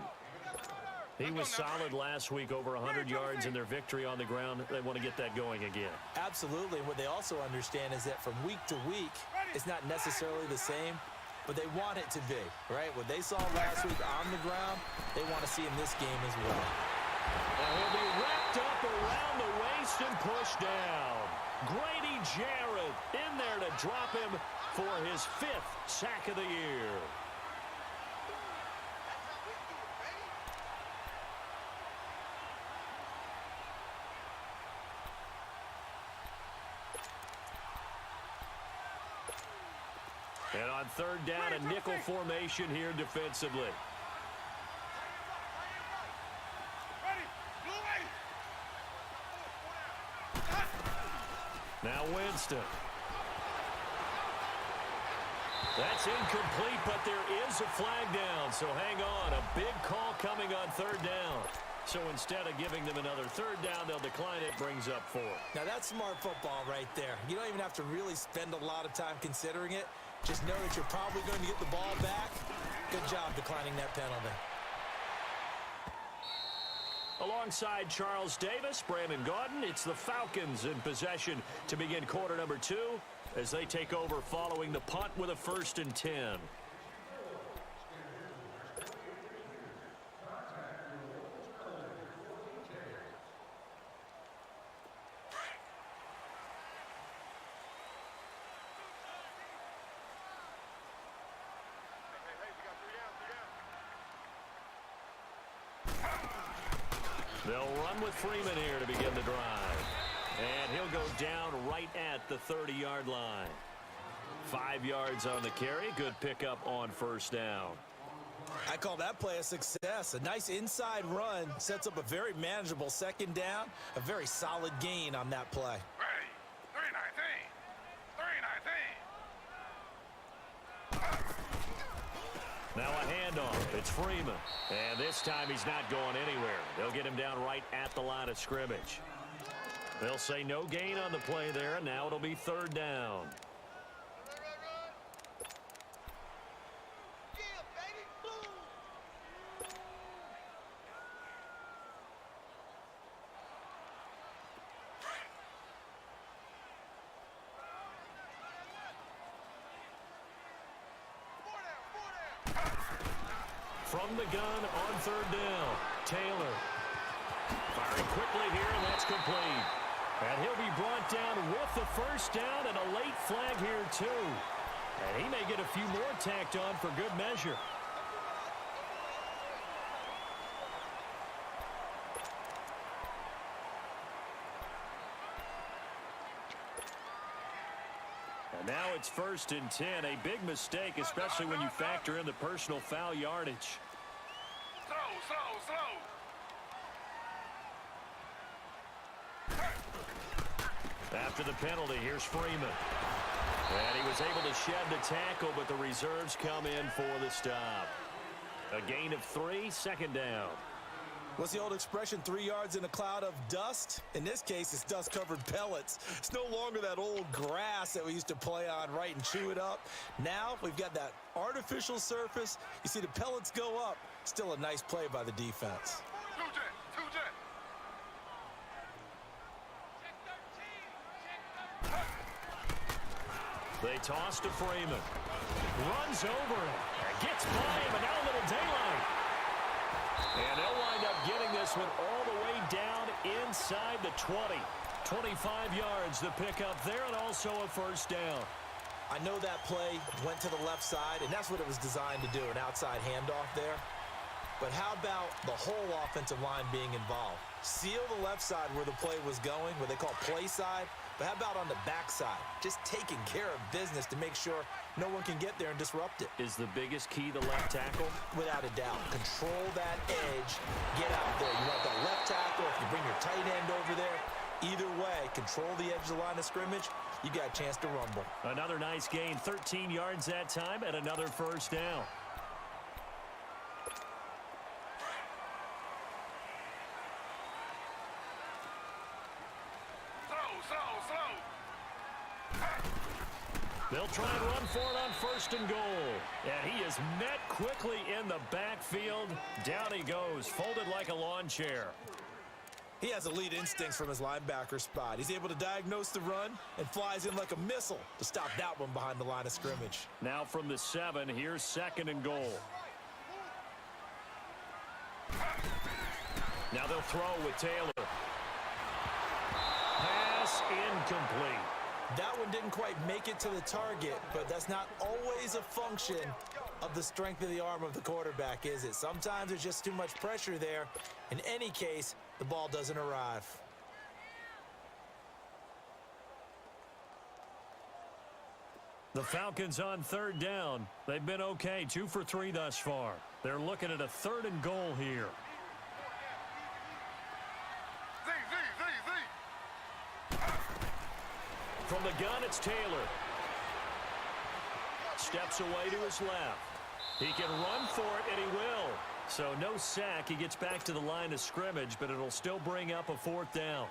S1: He was solid last week, over 100 yards in their victory on the ground. They want to get that going again.
S3: Absolutely. And what they also understand is that from week to week, it's not necessarily the same, but they want it to be, right? What they saw last week on the ground, they want to see in this game as well.
S1: And he'll be wrapped up around the waist and pushed down. Grady Jarrett in there to drop him for his 5th sack of the year. And on 3rd down, a nickel formation here defensively. Now Winston. That's incomplete, but there is a flag down. So hang on. A big call coming on 3rd down. So instead of giving them another 3rd down, they'll decline it. Brings up 4.
S3: Now that's smart football right there. You don't even have to really spend a lot of time considering it. Just know that you're probably going to get the ball back. Good job declining that penalty.
S1: Alongside Charles Davis, Brandon Gaudin, it's the Falcons in possession to begin quarter number 2 as they take over following the punt with a 1st and 10. They'll run with Freeman here to begin the drive. And he'll go down right at the 30-yard line. 5 yards on the carry. Good pickup on 1st down.
S3: I call that play a success. A nice inside run sets up a very manageable 2nd down. A very solid gain on that play.
S2: Ready. 3-19. 3-19.
S1: Now a handoff. It's Freeman. And this time he's not going anywhere. They'll get him down right at the line of scrimmage. They'll say no gain on the play there, and now it'll be 3rd down. From the gun on 3rd down, Taylor. Firing quickly here, and that's complete. And he'll be brought down with the 1st down and a late flag here, too. And he may get a few more tacked on for good measure. And now it's 1st and 10. A big mistake, especially when you factor in the personal foul yardage.
S2: Slow.
S1: After the penalty, here's Freeman. And he was able to shed the tackle, but the reserves come in for the stop. A gain of 3, 2nd down.
S3: What's the old expression, 3 yards in a cloud of dust? In this case, it's dust-covered pellets. It's no longer that old grass that we used to play on, right, and chew it up. Now we've got that artificial surface. You see the pellets go up. Still a nice play by the defense.
S2: 2-jet.
S1: They toss to Freeman. Runs over him. Gets by him, and now a little daylight. And they'll wind up getting this one all the way down inside the 20. 25 yards the pickup there, and also a 1st down.
S3: I know that play went to the left side, and that's what it was designed to do, an outside handoff there. But how about the whole offensive line being involved? Seal the left side where the play was going, what they call play side. But how about on the backside? Just taking care of business to make sure no one can get there and disrupt it.
S1: Is the biggest key the left tackle?
S3: Without a doubt. Control that edge. Get out there. You want that left tackle. If you bring your tight end over there, either way, control the edge of the line of scrimmage. You got a chance to rumble.
S1: Another nice gain. 13 yards that time and another 1st down. They'll try and run for it on 1st and goal. And he is met quickly in the backfield. Down he goes, folded like a lawn chair.
S3: He has elite instincts from his linebacker spot. He's able to diagnose the run and flies in like a missile to stop that one behind the line of scrimmage.
S1: Now from the 7, here's 2nd and goal. Now they'll throw with Taylor. Pass incomplete.
S3: That one didn't quite make it to the target, but that's not always a function of the strength of the arm of the quarterback, is it? Sometimes there's just too much pressure there. In any case, the ball doesn't arrive.
S1: The Falcons on 3rd down. They've been okay, 2 for 3 thus far. They're looking at a 3rd and goal here. From the gun, it's Taylor. Steps away to his left. He can run for it, and he will. So no sack. He gets back to the line of scrimmage, but it'll still bring up a 4th down.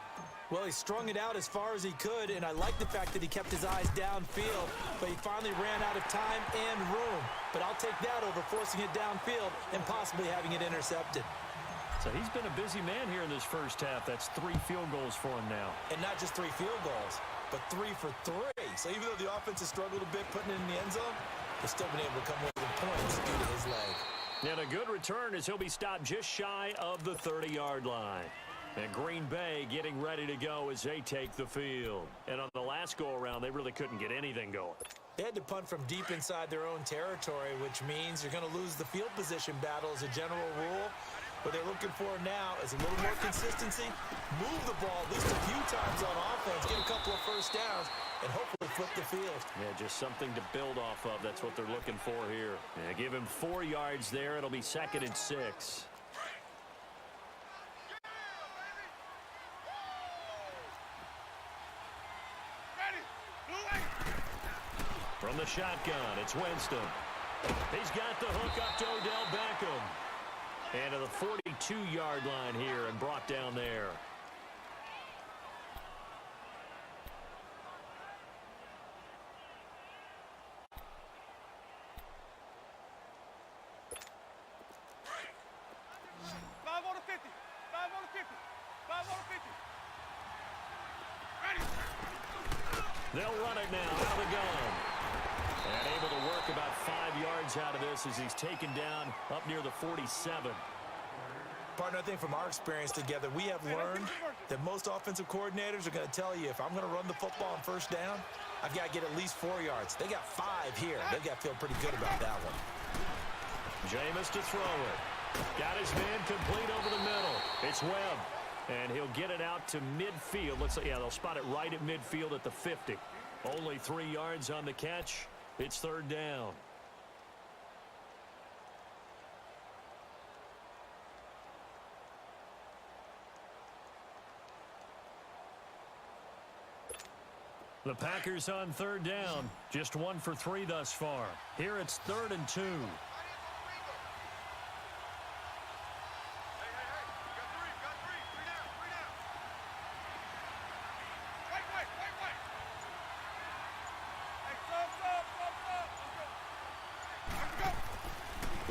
S3: Well, he strung it out as far as he could, and I like the fact that he kept his eyes downfield, but he finally ran out of time and room. But I'll take that over forcing it downfield and possibly having it intercepted.
S1: So he's been a busy man here in this first half. That's 3 field goals for him now.
S3: And not just 3 field goals, but 3 for 3. So even though the offense has struggled a bit putting it in the end zone, they've still been able to come away with points due to his leg.
S1: And a good return as he'll be stopped just shy of the 30-yard line. And Green Bay getting ready to go as they take the field. And on the last go-around, they really couldn't get anything going.
S3: They had to punt from deep inside their own territory, which means you're going to lose the field position battle as a general rule. What they're looking for now is a little more consistency, move the ball at least a few times on offense, get a couple of first downs, and hopefully flip the field.
S1: Yeah, just something to build off of. That's what they're looking for here. Yeah, give him 4 yards there. It'll be 2nd and 6. From the shotgun, it's Winston. He's got the hook up to Odell Beckham. And to the 42-yard line here and brought down there. They'll run it now out of the gun. And able to work about 5 yards out of this as he's taken down up near the 47.
S3: Partner, I think from our experience together, we have learned that most offensive coordinators are going to tell you, if I'm going to run the football on 1st down, I've got to get at least 4 yards. They got 5 here. They've got to feel pretty good about that one.
S1: Jameis to throw it. Got his man complete over the middle. It's Webb. And he'll get it out to midfield. Yeah, they'll spot it right at midfield at the 50. Only 3 yards on the catch. It's 3rd down. The Packers on 3rd down. Just 1 for 3 thus far. Here it's 3rd and 2.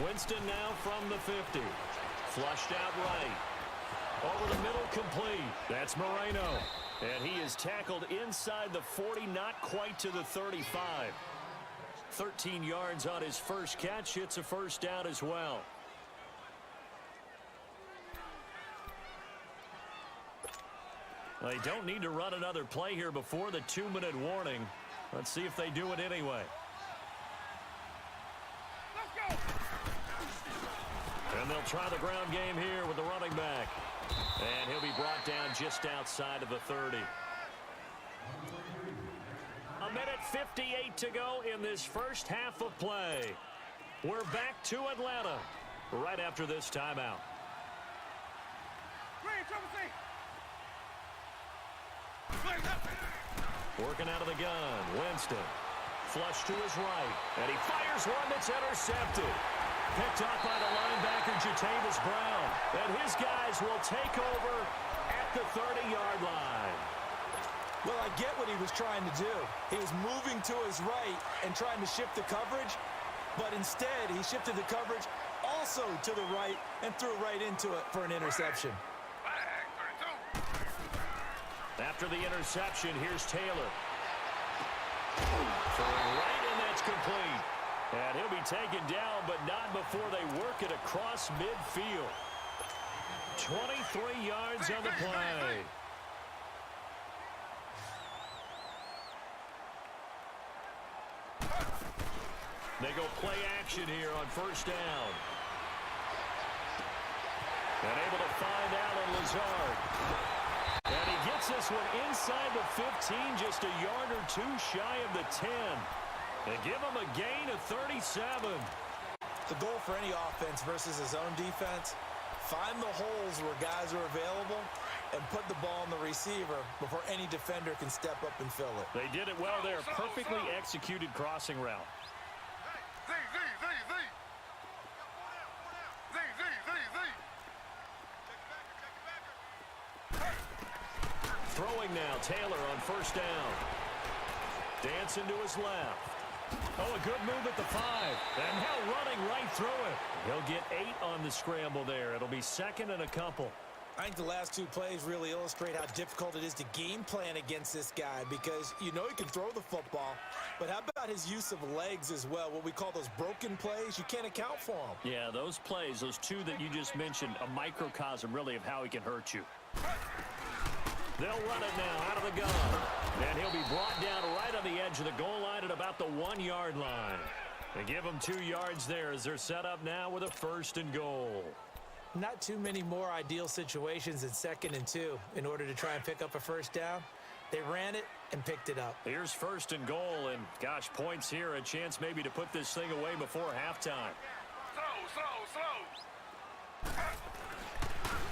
S1: Winston now from the 50. Flushed out right. Over the middle, complete. That's Moreno. And he is tackled inside the 40, not quite to the 35. 13 yards on his first catch. It's a 1st down as well. They don't need to run another play here before the 2-minute warning. Let's see if they do it anyway. And they'll try the ground game here with the running back. And he'll be brought down just outside of the 30. A minute 58 to go in this first half of play. We're back to Atlanta right after this timeout. Working out of the gun, Winston. Flush to his right, and he fires one that's intercepted. Picked up by the linebacker, Jatavis Brown. And his guys will take over at the 30-yard line.
S3: Well, I get what he was trying to do. He was moving to his right and trying to shift the coverage, but instead he shifted the coverage also to the right and threw right into it for an interception.
S1: After the interception, here's Taylor. Throwing right, and that's complete. And he'll be taken down, but not before they work it across midfield. 23 yards on the play. They go play action here on first down. And able to find Allen Lazard. And he gets this one inside the 15, just a yard or two shy of the 10. They give him a gain of 37.
S3: The goal for any offense versus his own defense, find the holes where guys are available and put the ball on the receiver before any defender can step up and fill it.
S1: They did it well there. Perfectly executed crossing route. Throwing now, Taylor on first down. Dancing to his left. Oh, a good move at the 5. And now running right through it. He'll get 8 on the scramble there. It'll be second and a couple.
S3: I think the last two plays really illustrate how difficult it is to game plan against this guy because you know he can throw the football, but how about his use of legs as well? What we call those broken plays, you can't account for them.
S1: Yeah, those plays, those two that you just mentioned, a microcosm really of how he can hurt you. They'll run it now out of the gun. And he'll be brought down right on the edge of the goal line at about the 1-yard line. They give him 2 yards there as they're set up now with a first and goal.
S3: Not too many more ideal situations in 2nd and 2 in order to try and pick up a first down. They ran it and picked it up.
S1: Here's first and goal, and gosh, points here, a chance maybe to put this thing away before halftime.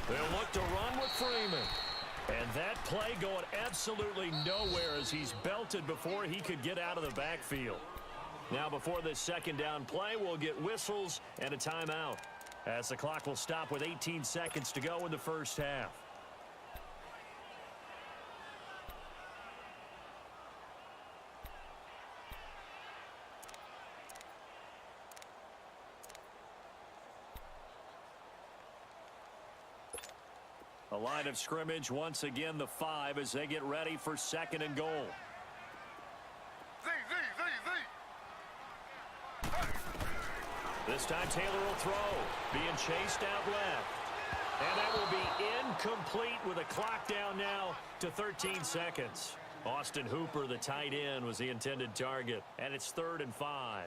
S1: They'll look to run with Freeman. And that play going absolutely nowhere as he's belted before he could get out of the backfield. Now before this second down play, we'll get whistles and a timeout, as the clock will stop with 18 seconds to go in the first half. A line of scrimmage, once again the 5 as they get ready for second and goal. This time Taylor will throw, being chased out left. And that will be incomplete with a clock down now to 13 seconds. Austin Hooper, the tight end, was the intended target. And it's 3rd and 5.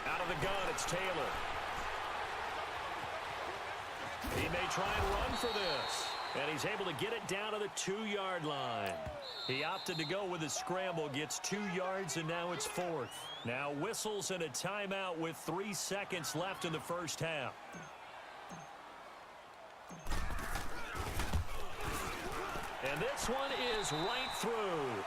S1: Out of the gun, it's Taylor. He may try and run for this. And he's able to get it down to the 2-yard line. He opted to go with a scramble, gets 2 yards, and now it's 4th. Now whistles and a timeout with 3 seconds left in the first half. And this one is right through.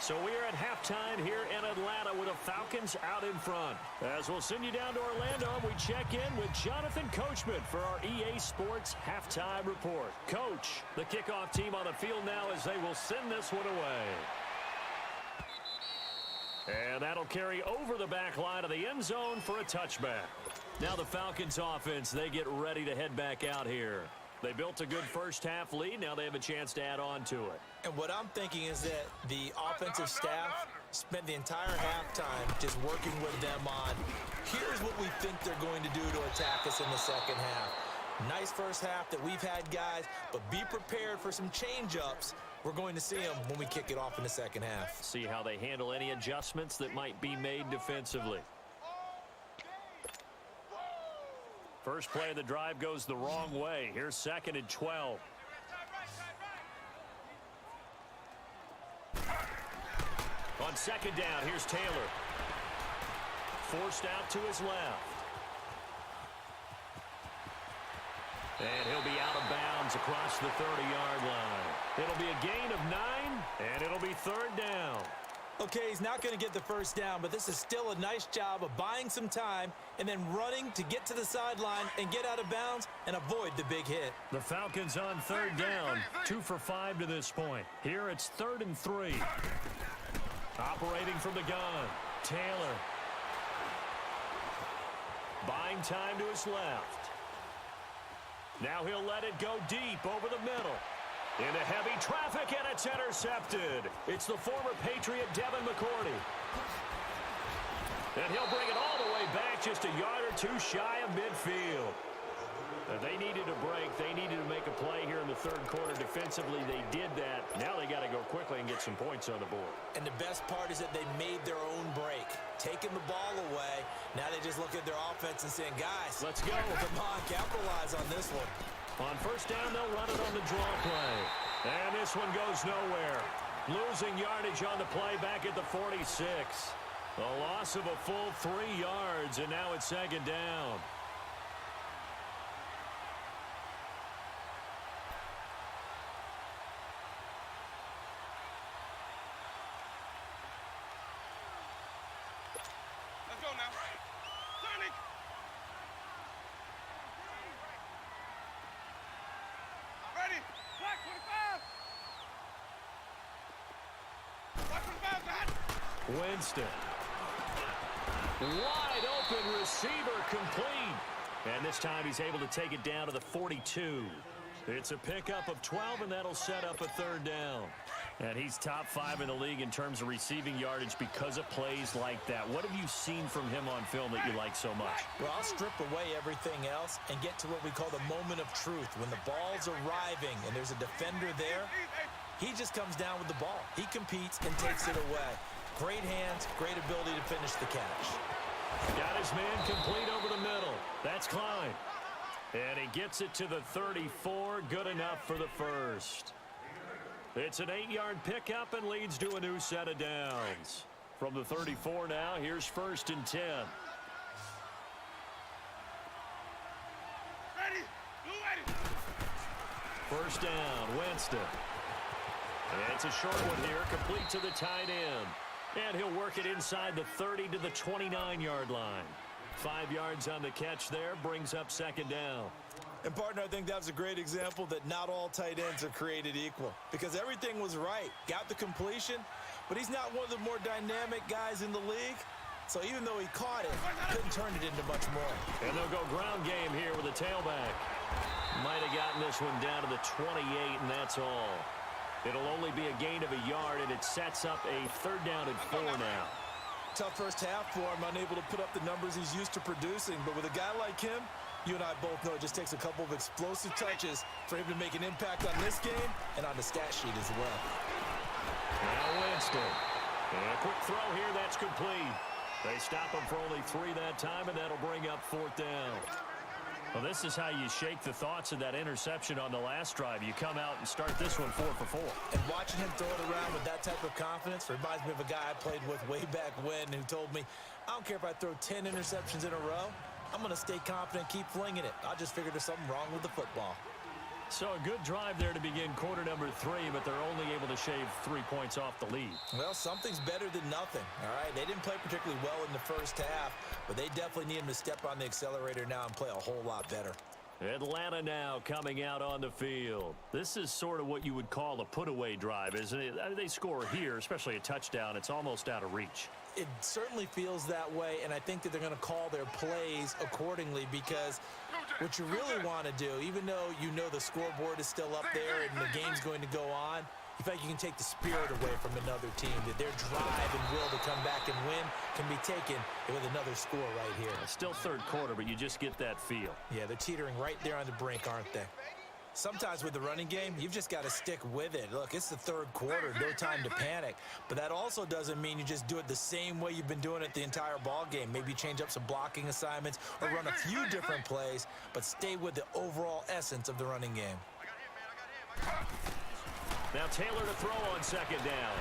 S1: So we are at halftime here in Atlanta with the Falcons out in front. As we'll send you down to Orlando, we check in with Jonathan Coachman for our EA Sports Halftime Report. Coach, the kickoff team on the field now as they will send this one away. And that'll carry over the back line of the end zone for a touchback. Now the Falcons offense, they get ready to head back out here. They built a good first half lead. Now they have a chance to add on to it.
S3: And what I'm thinking is that the offensive staff spent the entire halftime just working with them on, here's what we think they're going to do to attack us in the second half. Nice first half that we've had, guys, but be prepared for some change-ups. We're going to see them when we kick it off in the second half.
S1: See how they handle any adjustments that might be made defensively. First play of the drive goes the wrong way. Here's 2nd and 12. On second down, here's Taylor. Forced out to his left. And he'll be out of bounds runs across the 30-yard line. It'll be a gain of 9, and it'll be third down.
S3: Okay, he's not going to get the first down, but this is still a nice job of buying some time and then running to get to the sideline and get out of bounds and avoid the big hit.
S1: The Falcons on third down, 2 for 5 to this point. Here it's 3rd and 3. Operating from the gun, Taylor. Buying time to his left. Now he'll let it go deep over the middle. Into heavy traffic, and it's intercepted. It's the former Patriot Devin McCourty. And he'll bring it all the way back, just a yard or two shy of midfield. They needed a break. They needed to make a play here in the third quarter. Defensively, they did that. Now they got to go quickly and get some points on the board.
S3: And the best part is that they made their own break. Taking the ball away. Now they just look at their offense and saying, guys,
S1: let's go.
S3: Come on, capitalize on this one.
S1: On first down, they'll run it on the draw play. And this one goes nowhere. Losing yardage on the play back at the 46. A loss of a full 3 yards, and now it's second down.
S2: Let's go now. Sonic. Ready. Black 25. Black 25, man.
S1: Winston. Wide open receiver, complete. And this time he's able to take it down to the 42. It's a pickup of 12, and that'll set up a third down. And he's top 5 in the league in terms of receiving yardage because of plays like that. What have you seen from him on film that you like so much?
S3: Well, I'll strip away everything else and get to what we call the moment of truth. When the ball's arriving and there's a defender there, he just comes down with the ball. He competes and takes it away. Great hands, great ability to finish the catch.
S1: Got his man complete over the middle. That's Klein. And he gets it to the 34. Good enough for the first. It's an 8-yard pickup and leads to a new set of downs. From the 34 now, here's 1st and 10.
S2: Ready. You ready.
S1: First down, Winston. And it's a short one here, complete to the tight end. And he'll work it inside the 30 to the 29-yard line. 5 yards on the catch there, brings up second down.
S3: And, partner, I think that was a great example that not all tight ends are created equal. Because everything was right. Got the completion, but he's not one of the more dynamic guys in the league. So even though he caught it, couldn't turn it into much more.
S1: And they'll go ground game here with a tailback. Might have gotten this one down to the 28, and that's all. It'll only be a gain of a yard, and it sets up a third down and 4 now.
S3: Tough first half for him, unable to put up the numbers he's used to producing. But with a guy like him, you and I both know it just takes a couple of explosive touches for him to make an impact on this game and on the stat sheet as well.
S1: Now Winston. And a quick throw here, that's complete. They stop him for only 3 that time, and that'll bring up 4th down. Well, this is how you shake the thoughts of that interception on the last drive. You come out and start this one 4 for 4.
S3: And watching him throw it around with that type of confidence reminds me of a guy I played with way back when who told me, I don't care if I throw 10 interceptions in a row. I'm going to stay confident, keep flinging it. I just figured there's something wrong with the football.
S1: So a good drive there to begin quarter number 3, but they're only able to shave 3 points off the lead.
S3: Well, something's better than nothing, all right? They didn't play particularly well in the first half, but they definitely need him to step on the accelerator now and play a whole lot better.
S1: Atlanta now coming out on the field. This is sort of what you would call a put-away drive, isn't it? They score here, especially a touchdown. It's almost out of reach.
S3: It certainly feels that way, and I think that they're going to call their plays accordingly because what you really want to do, even though you know the scoreboard is still up there and the game's going to go on, you feel like you can take the spirit away from another team, that their drive and will to come back and win can be taken with another score right here.
S1: It's still third quarter, but you just get that feel.
S3: Yeah, they're teetering right there on the brink, aren't they? Sometimes with the running game, you've just got to stick with it. Look, it's the third quarter, no time to panic. But that also doesn't mean you just do it the same way you've been doing it the entire ball game. Maybe change up some blocking assignments or run a few different plays, but stay with the overall essence of the running game.
S1: Now Taylor to throw on second down.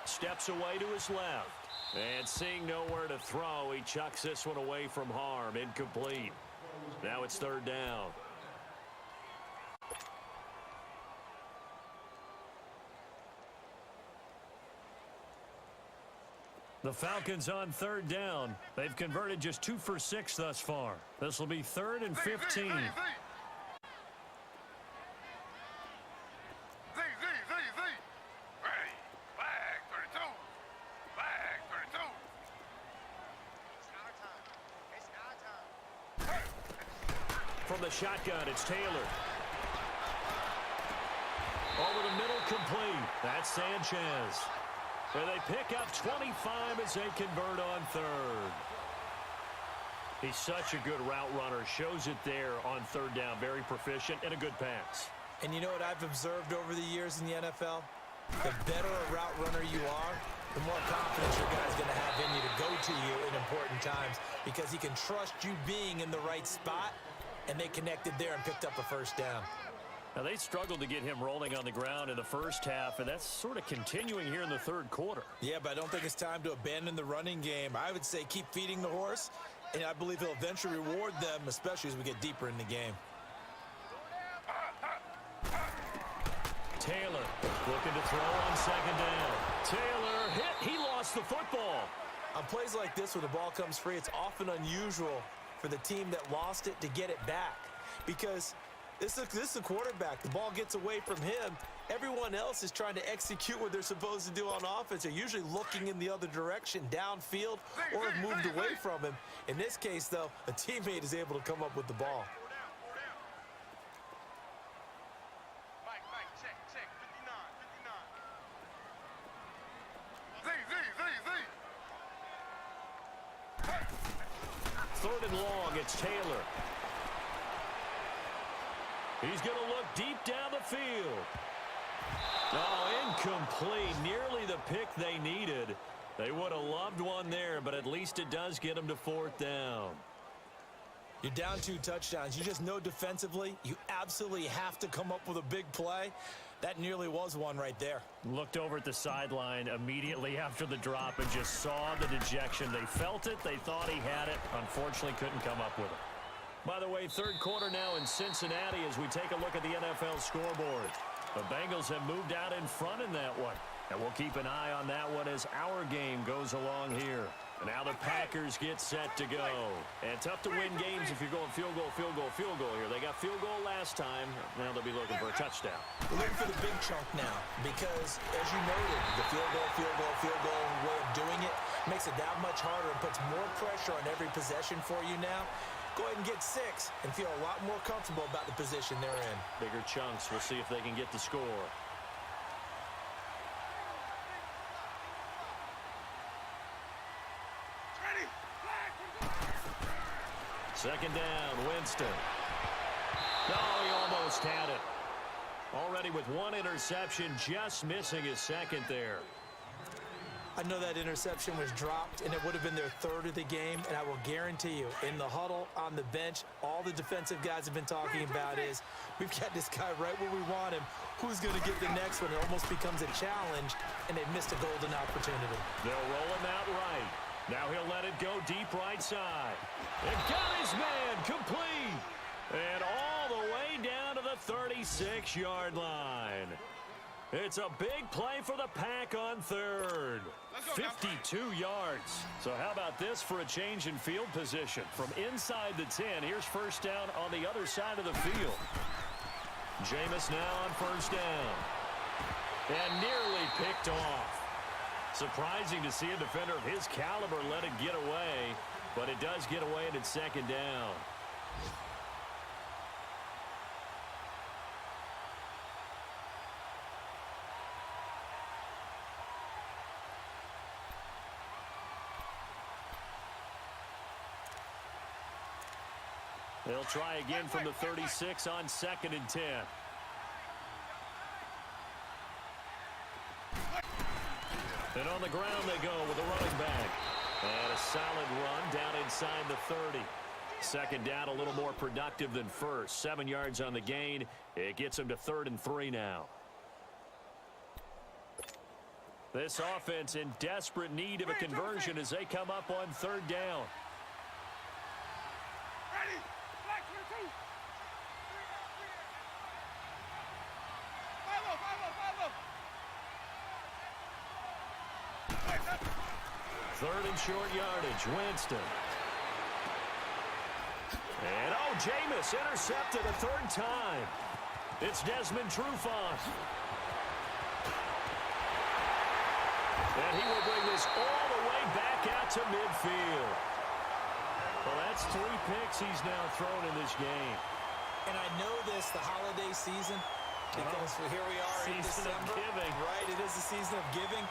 S1: Steps away to his left. And seeing nowhere to throw, he chucks this one away from harm. Incomplete. Now it's third down. The Falcons on third down. They've converted just 2 for 6 thus far. This will be 3rd and 15. From the shotgun, it's Taylor. Over the middle, complete. That's Sanchez. And they pick up 25 as they convert on third. He's such a good route runner. Shows it there on third down. Very proficient and a good pass.
S3: And you know what I've observed over the years in the NFL? The better a route runner you are, the more confidence your guy's going to have in you to go to you in important times because he can trust you being in the right spot, and they connected there and picked up a first down.
S1: Now, they struggled to get him rolling on the ground in the first half, and that's sort of continuing here in the third quarter.
S3: Yeah, but I don't think it's time to abandon the running game. I would say keep feeding the horse, and I believe he'll eventually reward them, especially as we get deeper in the game.
S1: Taylor looking to throw on second down. Taylor hit. He lost the football.
S3: On plays like this where the ball comes free, it's often unusual for the team that lost it to get it back because this is a quarterback. The ball gets away from him. Everyone else is trying to execute what they're supposed to do on offense. They're usually looking in the other direction, downfield, or have moved away from him. In this case, though, a teammate is able to come up with the ball.
S1: Third and long, it's Taylor. He's going to look deep down the field. Oh, incomplete. Nearly the pick they needed. They would have loved one there, but at least it does get them to fourth down.
S3: You're down 2 touchdowns. You just know defensively you absolutely have to come up with a big play. That nearly was one right there.
S1: Looked over at the sideline immediately after the drop and just saw the dejection. They felt it. They thought he had it. Unfortunately, couldn't come up with it. By the way, third quarter now in Cincinnati as we take a look at the NFL scoreboard. The Bengals have moved out in front in that one. And we'll keep an eye on that one as our game goes along here. And now the Packers get set to go. And tough to win games if you're going field goal, field goal, field goal here. They got field goal last time. Now they'll be looking for a touchdown.
S3: We're looking for the big chunk now because, as you noted, the field goal way of doing it makes it that much harder and puts more pressure on every possession for you now. Go ahead and get 6 and feel a lot more comfortable about the position they're in.
S1: Bigger chunks. We'll see if they can get the score. Second down, Winston. Oh, he almost had it. Already with 1 interception, just missing his second there.
S3: I know that interception was dropped, and it would have been their 3rd of the game, and I will guarantee you, in the huddle, on the bench, all the defensive guys have been talking about is, we've got this guy right where we want him. Who's going to get the next one? It almost becomes a challenge, and they've missed a golden opportunity.
S1: They'll roll him out right. Now he'll let it go deep right side. And got his man complete. And all the way down to the 36-yard line. It's a big play for the Pack on third. 52 yards. So how about this for a change in field position? From inside the 10, here's first down on the other side of the field. Jameis now on first down. And nearly picked off. Surprising to see a defender of his caliber let it get away, but it does get away and it's second down. They'll try again from the 36 on 2nd and 10. And on the ground they go with a running back. And a solid run down inside the 30. Second down a little more productive than first. 7 yards on the gain. It gets them to 3rd and 3 now. This offense in desperate need of a conversion as they come up on 3rd down. Third and short yardage, Winston. And, oh, Jameis intercepted a third time. It's Desmond Trufant. And he will bring this all the way back out to midfield. Well, that's 3 picks he's now thrown in this game.
S3: And I know this, the holiday season, because here we are in
S1: Season
S3: December.
S1: of giving.
S3: Right, it is the season of giving.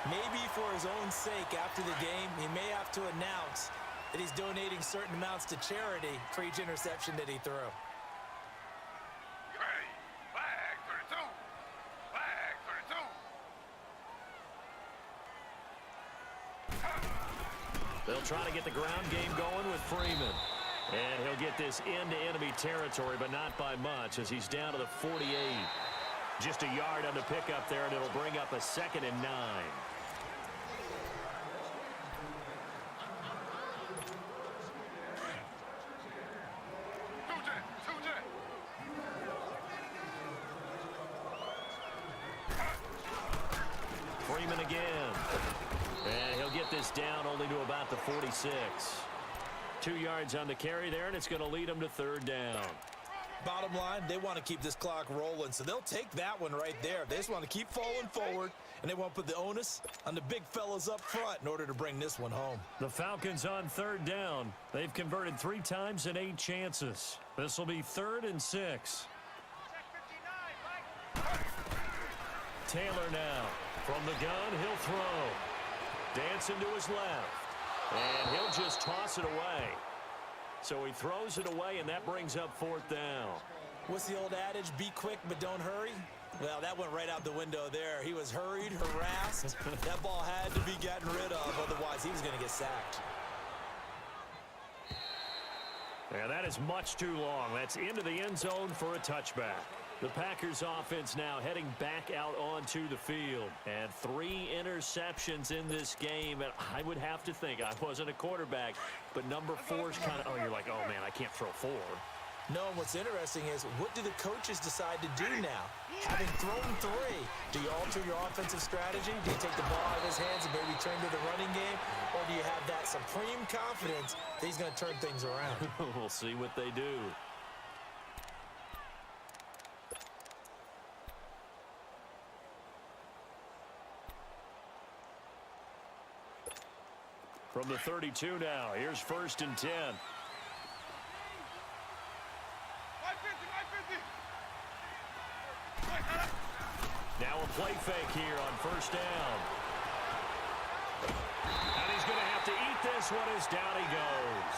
S3: Maybe for his own sake after the game, he may have to announce that he's donating certain amounts to charity for each interception that he threw.
S2: Hey, flag 32. Flag 32.
S1: They'll try to get the ground game going with Freeman. And he'll get this into enemy territory, but not by much as he's down to the 48. Just a yard on the pickup there, and it'll bring up a 2nd and 9. Freeman again. And he'll get this down only to about the 46. 2 yards on the carry there, and it's going to lead them to 3rd down.
S3: Bottom line, they want to keep this clock rolling, so they'll take that one right there. They just want to keep falling forward, and they want to put the onus on the big fellas up front in order to bring this one home.
S1: The Falcons on 3rd down. They've converted 3 times in 8 chances. This will be 3rd and 6. Taylor now. From the gun, he'll throw. Dancing to his left. And he'll just toss it away. So he throws it away, and that brings up 4th down.
S3: What's the old adage? Be quick, but don't hurry. Well, that went right out the window there. He was hurried, harassed. That ball had to be gotten rid of, otherwise he was going to get sacked.
S1: Yeah, that is much too long. That's into the end zone for a touchback. The Packers offense now heading back out onto the field. And 3 interceptions in this game. And I would have to think, I wasn't a quarterback, but number 4 is kind of, oh, you're like, oh, man, I can't throw 4.
S3: No, and what's interesting is, what do the coaches decide to do now? Having thrown 3, do you alter your offensive strategy? Do you take the ball out of his hands and maybe turn to the running game? Or do you have that supreme confidence that he's going to turn things around?
S1: We'll see what they do. From the 32 now, here's 1st and 10. Now a play fake here on 1st down. And he's going to have to eat this one as down he goes.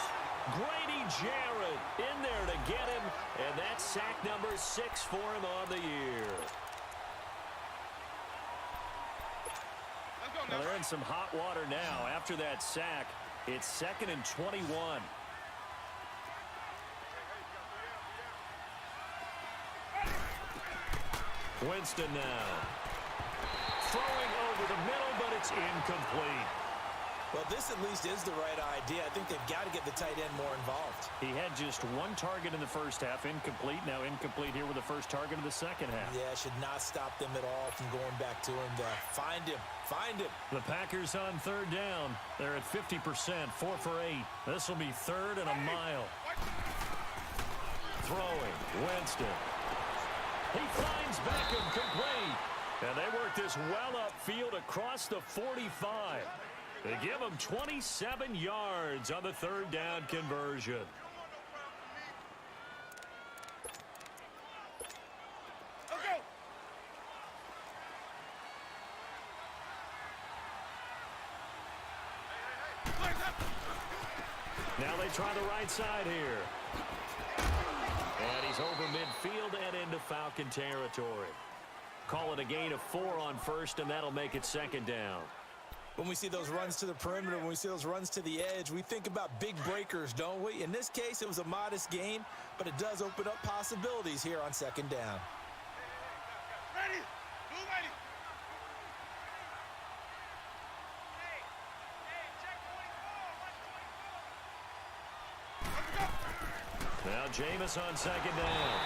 S1: Grady Jarrett in there to get him, and that's sack number 6 for him on the year. Well, they're in some hot water now. After that sack, it's 2nd and 21. Winston now. Throwing over the middle, but it's incomplete.
S3: Well, this at least is the right idea. I think they've got to get the tight end more involved.
S1: He had just 1 target in the first half, incomplete. Now incomplete here with the first target of the second half.
S3: Yeah, should not stop them at all from going back to him. Find him. Find him.
S1: The Packers on 3rd down. They're at 50%, 4 for 8. This will be 3rd and a mile. Throwing, Winston. He finds Beckham complete. And they work this well upfield across the 45. They give him 27 yards on the 3rd down conversion. Now they try the right side here. And he's over midfield and into Falcon territory. Call it a gain of 4 on 1st, and that'll make it 2nd down.
S3: When we see those runs to the perimeter, when we see those runs to the edge, we think about big breakers, don't we? In this case, it was a modest gain, but it does open up possibilities here on 2nd down.
S2: Ready? Move ready.
S1: Now Jameis on second down.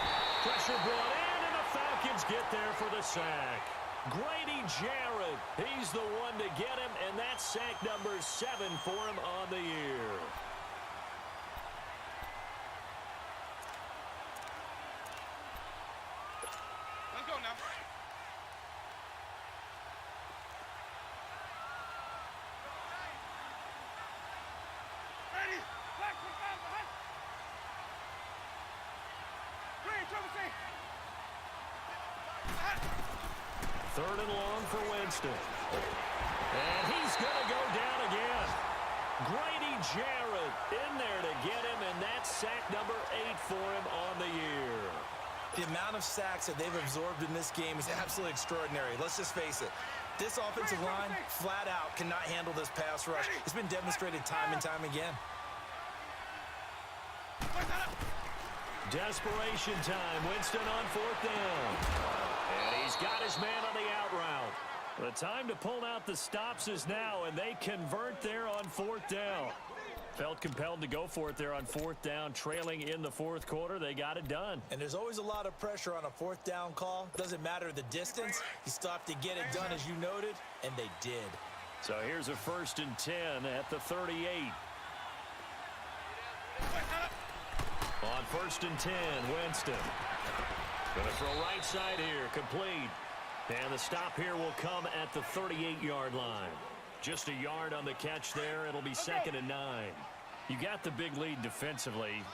S1: Pressure brought in, and the Falcons get there for the sack. Grady Jarrett, he's the one to get him, and that's sack number 7 for him on the year.
S2: Let's go now. Ready? Black, quick down behind. Green, trouble safe.
S1: Third and long for Winston. And he's going to go down again. Grady Jarrett in there to get him, and that's sack number 8 for him on the year.
S3: The amount of sacks that they've absorbed in this game is absolutely extraordinary. Let's just face it. This offensive line, flat out, cannot handle this pass rush. It's been demonstrated time and time again.
S1: Desperation time. Winston on 4th down. And he's got his man on the out route. The time to pull out the stops is now, and they convert there on 4th down. Felt compelled to go for it there on 4th down, trailing in the 4th quarter. They got it done.
S3: And there's always a lot of pressure on a 4th down call. Doesn't matter the distance. You still have to get it done, as you noted, and they did.
S1: So here's a 1st and 10 at the 38. On 1st and 10, Winston. Going to throw right side here, complete. And the stop here will come at the 38-yard line. Just a yard on the catch there. It'll be 2nd and 9. You got the big lead defensively.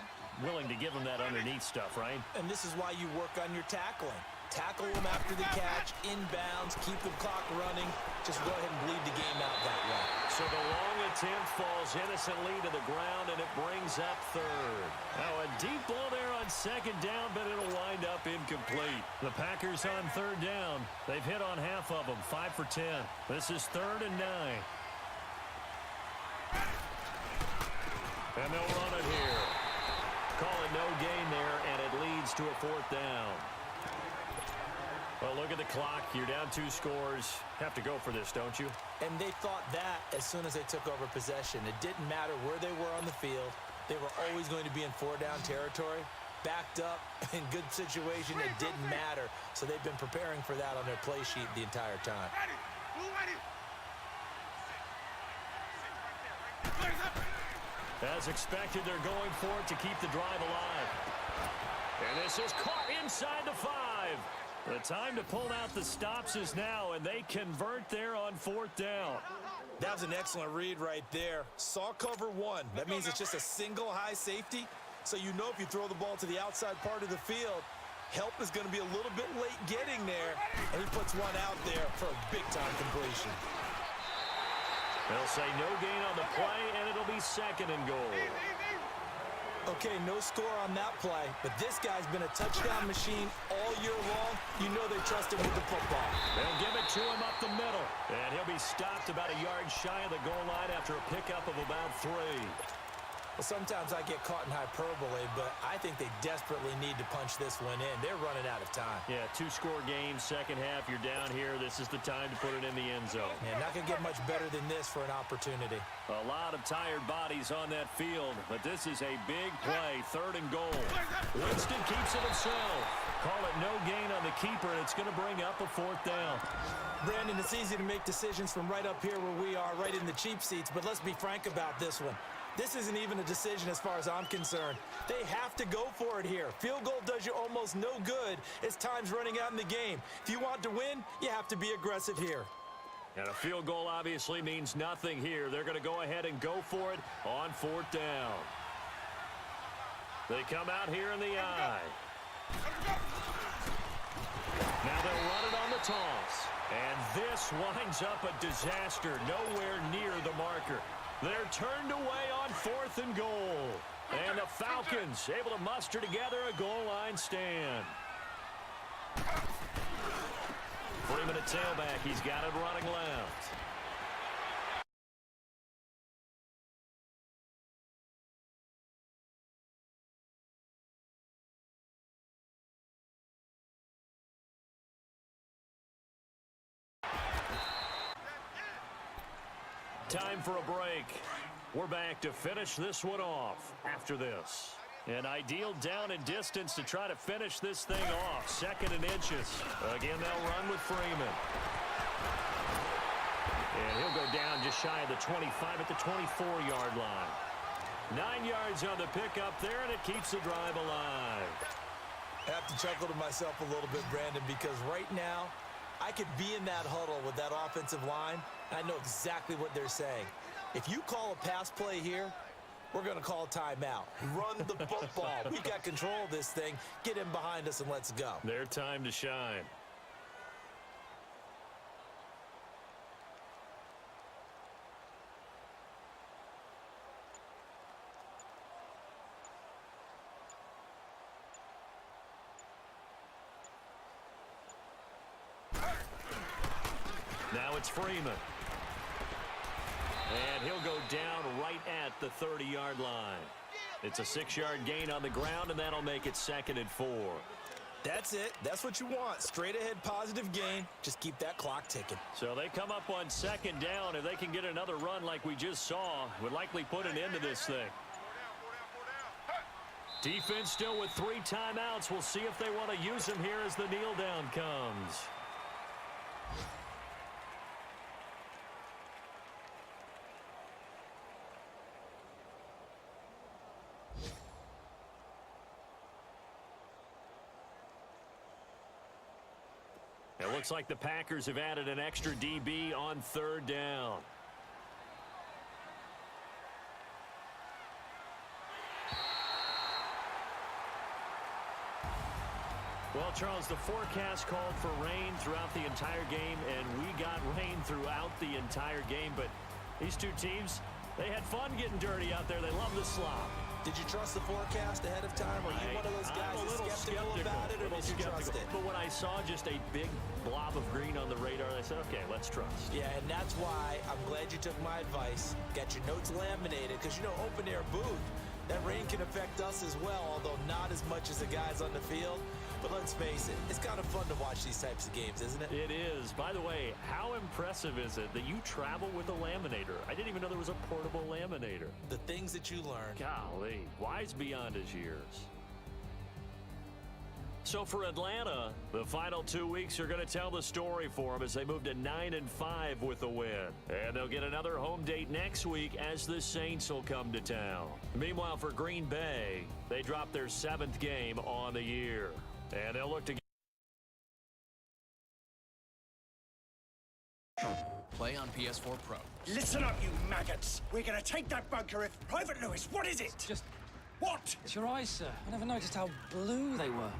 S1: Willing to give them that underneath stuff, right?
S3: And this is why you work on your tackling. Tackle them after the catch, inbounds, keep the clock running. Just go ahead and bleed the game out that way.
S1: So the long attempt falls innocently to the ground, and it brings up 3rd. Now a deep ball there on 2nd down, but it'll wind up incomplete. The Packers on 3rd down. They've hit on half of them, 5 for 10. This is 3rd and 9. And they'll run it here. Call it no gain there, and it leads to a 4th down. Well, look at the clock. You're down 2 scores. Have to go for this, don't you?
S3: And they thought that as soon as they took over possession. It didn't matter where they were on the field. They were always going to be in 4-down territory. Backed up, in good situation, it didn't matter. So they've been preparing for that on their play sheet the entire time.
S1: As expected, they're going for it to keep the drive alive. And this is caught inside the 5. The time to pull out the stops is now, and they convert there on 4th down.
S3: That was an excellent read right there. Saw cover 1. That means it's just a single high safety. So you know if you throw the ball to the outside part of the field, help is going to be a little bit late getting there. And he puts one out there for a big-time completion.
S1: They'll say no gain on the play, and it'll be 2nd and goal.
S3: Okay, no score on that play, but this guy's been a touchdown machine all year long. You know they trust him with the football.
S1: They'll give it to him up the middle, and he'll be stopped about a yard shy of the goal line after a pickup of about 3.
S3: Well, sometimes I get caught in hyperbole, but I think they desperately need to punch this one in. They're running out of time.
S1: Yeah, 2-score game, second half, you're down here. This is the time to put it in the end zone.
S3: Yeah, not going to get much better than this for an opportunity.
S1: A lot of tired bodies on that field, but this is a big play, 3rd and goal. Winston keeps it himself. Call it no gain on the keeper, and it's going to bring up a 4th down.
S3: Brandon, it's easy to make decisions from right up here where we are, right in the cheap seats, but let's be frank about this one. This isn't even a decision as far as I'm concerned. They have to go for it here. Field goal does you almost no good as time's running out in the game. If you want to win, you have to be aggressive here.
S1: And a field goal obviously means nothing here. They're going to go ahead and go for it on 4th down. They come out here in the I. Now they'll run it on the toss. And this winds up a disaster, nowhere near the marker. They're turned away on 4th and goal. And the Falcons able to muster together a goal line stand. Freeman at tailback. He's got it running left. Time for a break. We're back to finish this one off after this. An ideal down and distance to try to finish this thing off. 2nd and inches. Again, they'll run with Freeman. And he'll go down just shy of the 25 at the 24-yard line. 9 yards on the pickup there, and it keeps the drive alive.
S3: I have to chuckle to myself a little bit, Brandon, because right now I could be in that huddle with that offensive line, and I know exactly what they're saying. If you call a pass play here, we're going to call timeout. Run the football. We got control of this thing. Get him behind us and let's go.
S1: Their time to shine. Now it's Freeman. And he'll go down right at the 30-yard line. It's a 6-yard gain on the ground, and that'll make it 2nd and 4.
S3: That's it. That's what you want. Straight ahead positive gain. Just keep that clock ticking.
S1: So they come up on 2nd down. If they can get another run like we just saw, would likely put an end to this thing. Defense still with 3 timeouts. We'll see if they want to use them here as the kneel down comes. It looks like the Packers have added an extra DB on 3rd down. Well, Charles, the forecast called for rain throughout the entire game, and we got rain throughout the entire game. But these two teams, they had fun getting dirty out there. They love the slop.
S3: Did you trust the forecast ahead of time? Are you one of those guys that's skeptical about it, or did you trust it?
S1: But when I saw just a big blob of green on the radar, I said, okay, let's trust.
S3: Yeah, and that's why I'm glad you took my advice. Got your notes laminated, because, you know, open-air booth, that rain can affect us as well, although not as much as the guys on the field. But let's face it, it's kind of fun to watch these types of games, isn't it?
S1: It is. By the way, how impressive is it that you travel with a laminator? I didn't even know there was a portable laminator.
S3: The things that you learn.
S1: Golly, wise beyond his years. So for Atlanta, the final 2 weeks are going to tell the story for them as they move to 9-5 with a win. And they'll get another home date next week as the Saints will come to town. Meanwhile, for Green Bay, they drop their 7th game on the year. And they'll look to
S10: play on PS4 Pro.
S11: Listen up, you maggots. We're going to take that bunker if... Private Lewis, what is it?
S12: Just...
S11: What?
S12: It's your eyes, sir. I never noticed how blue they were.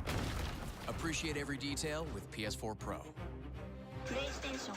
S10: Appreciate every detail with PS4 Pro.
S13: PlayStation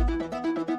S14: Bye.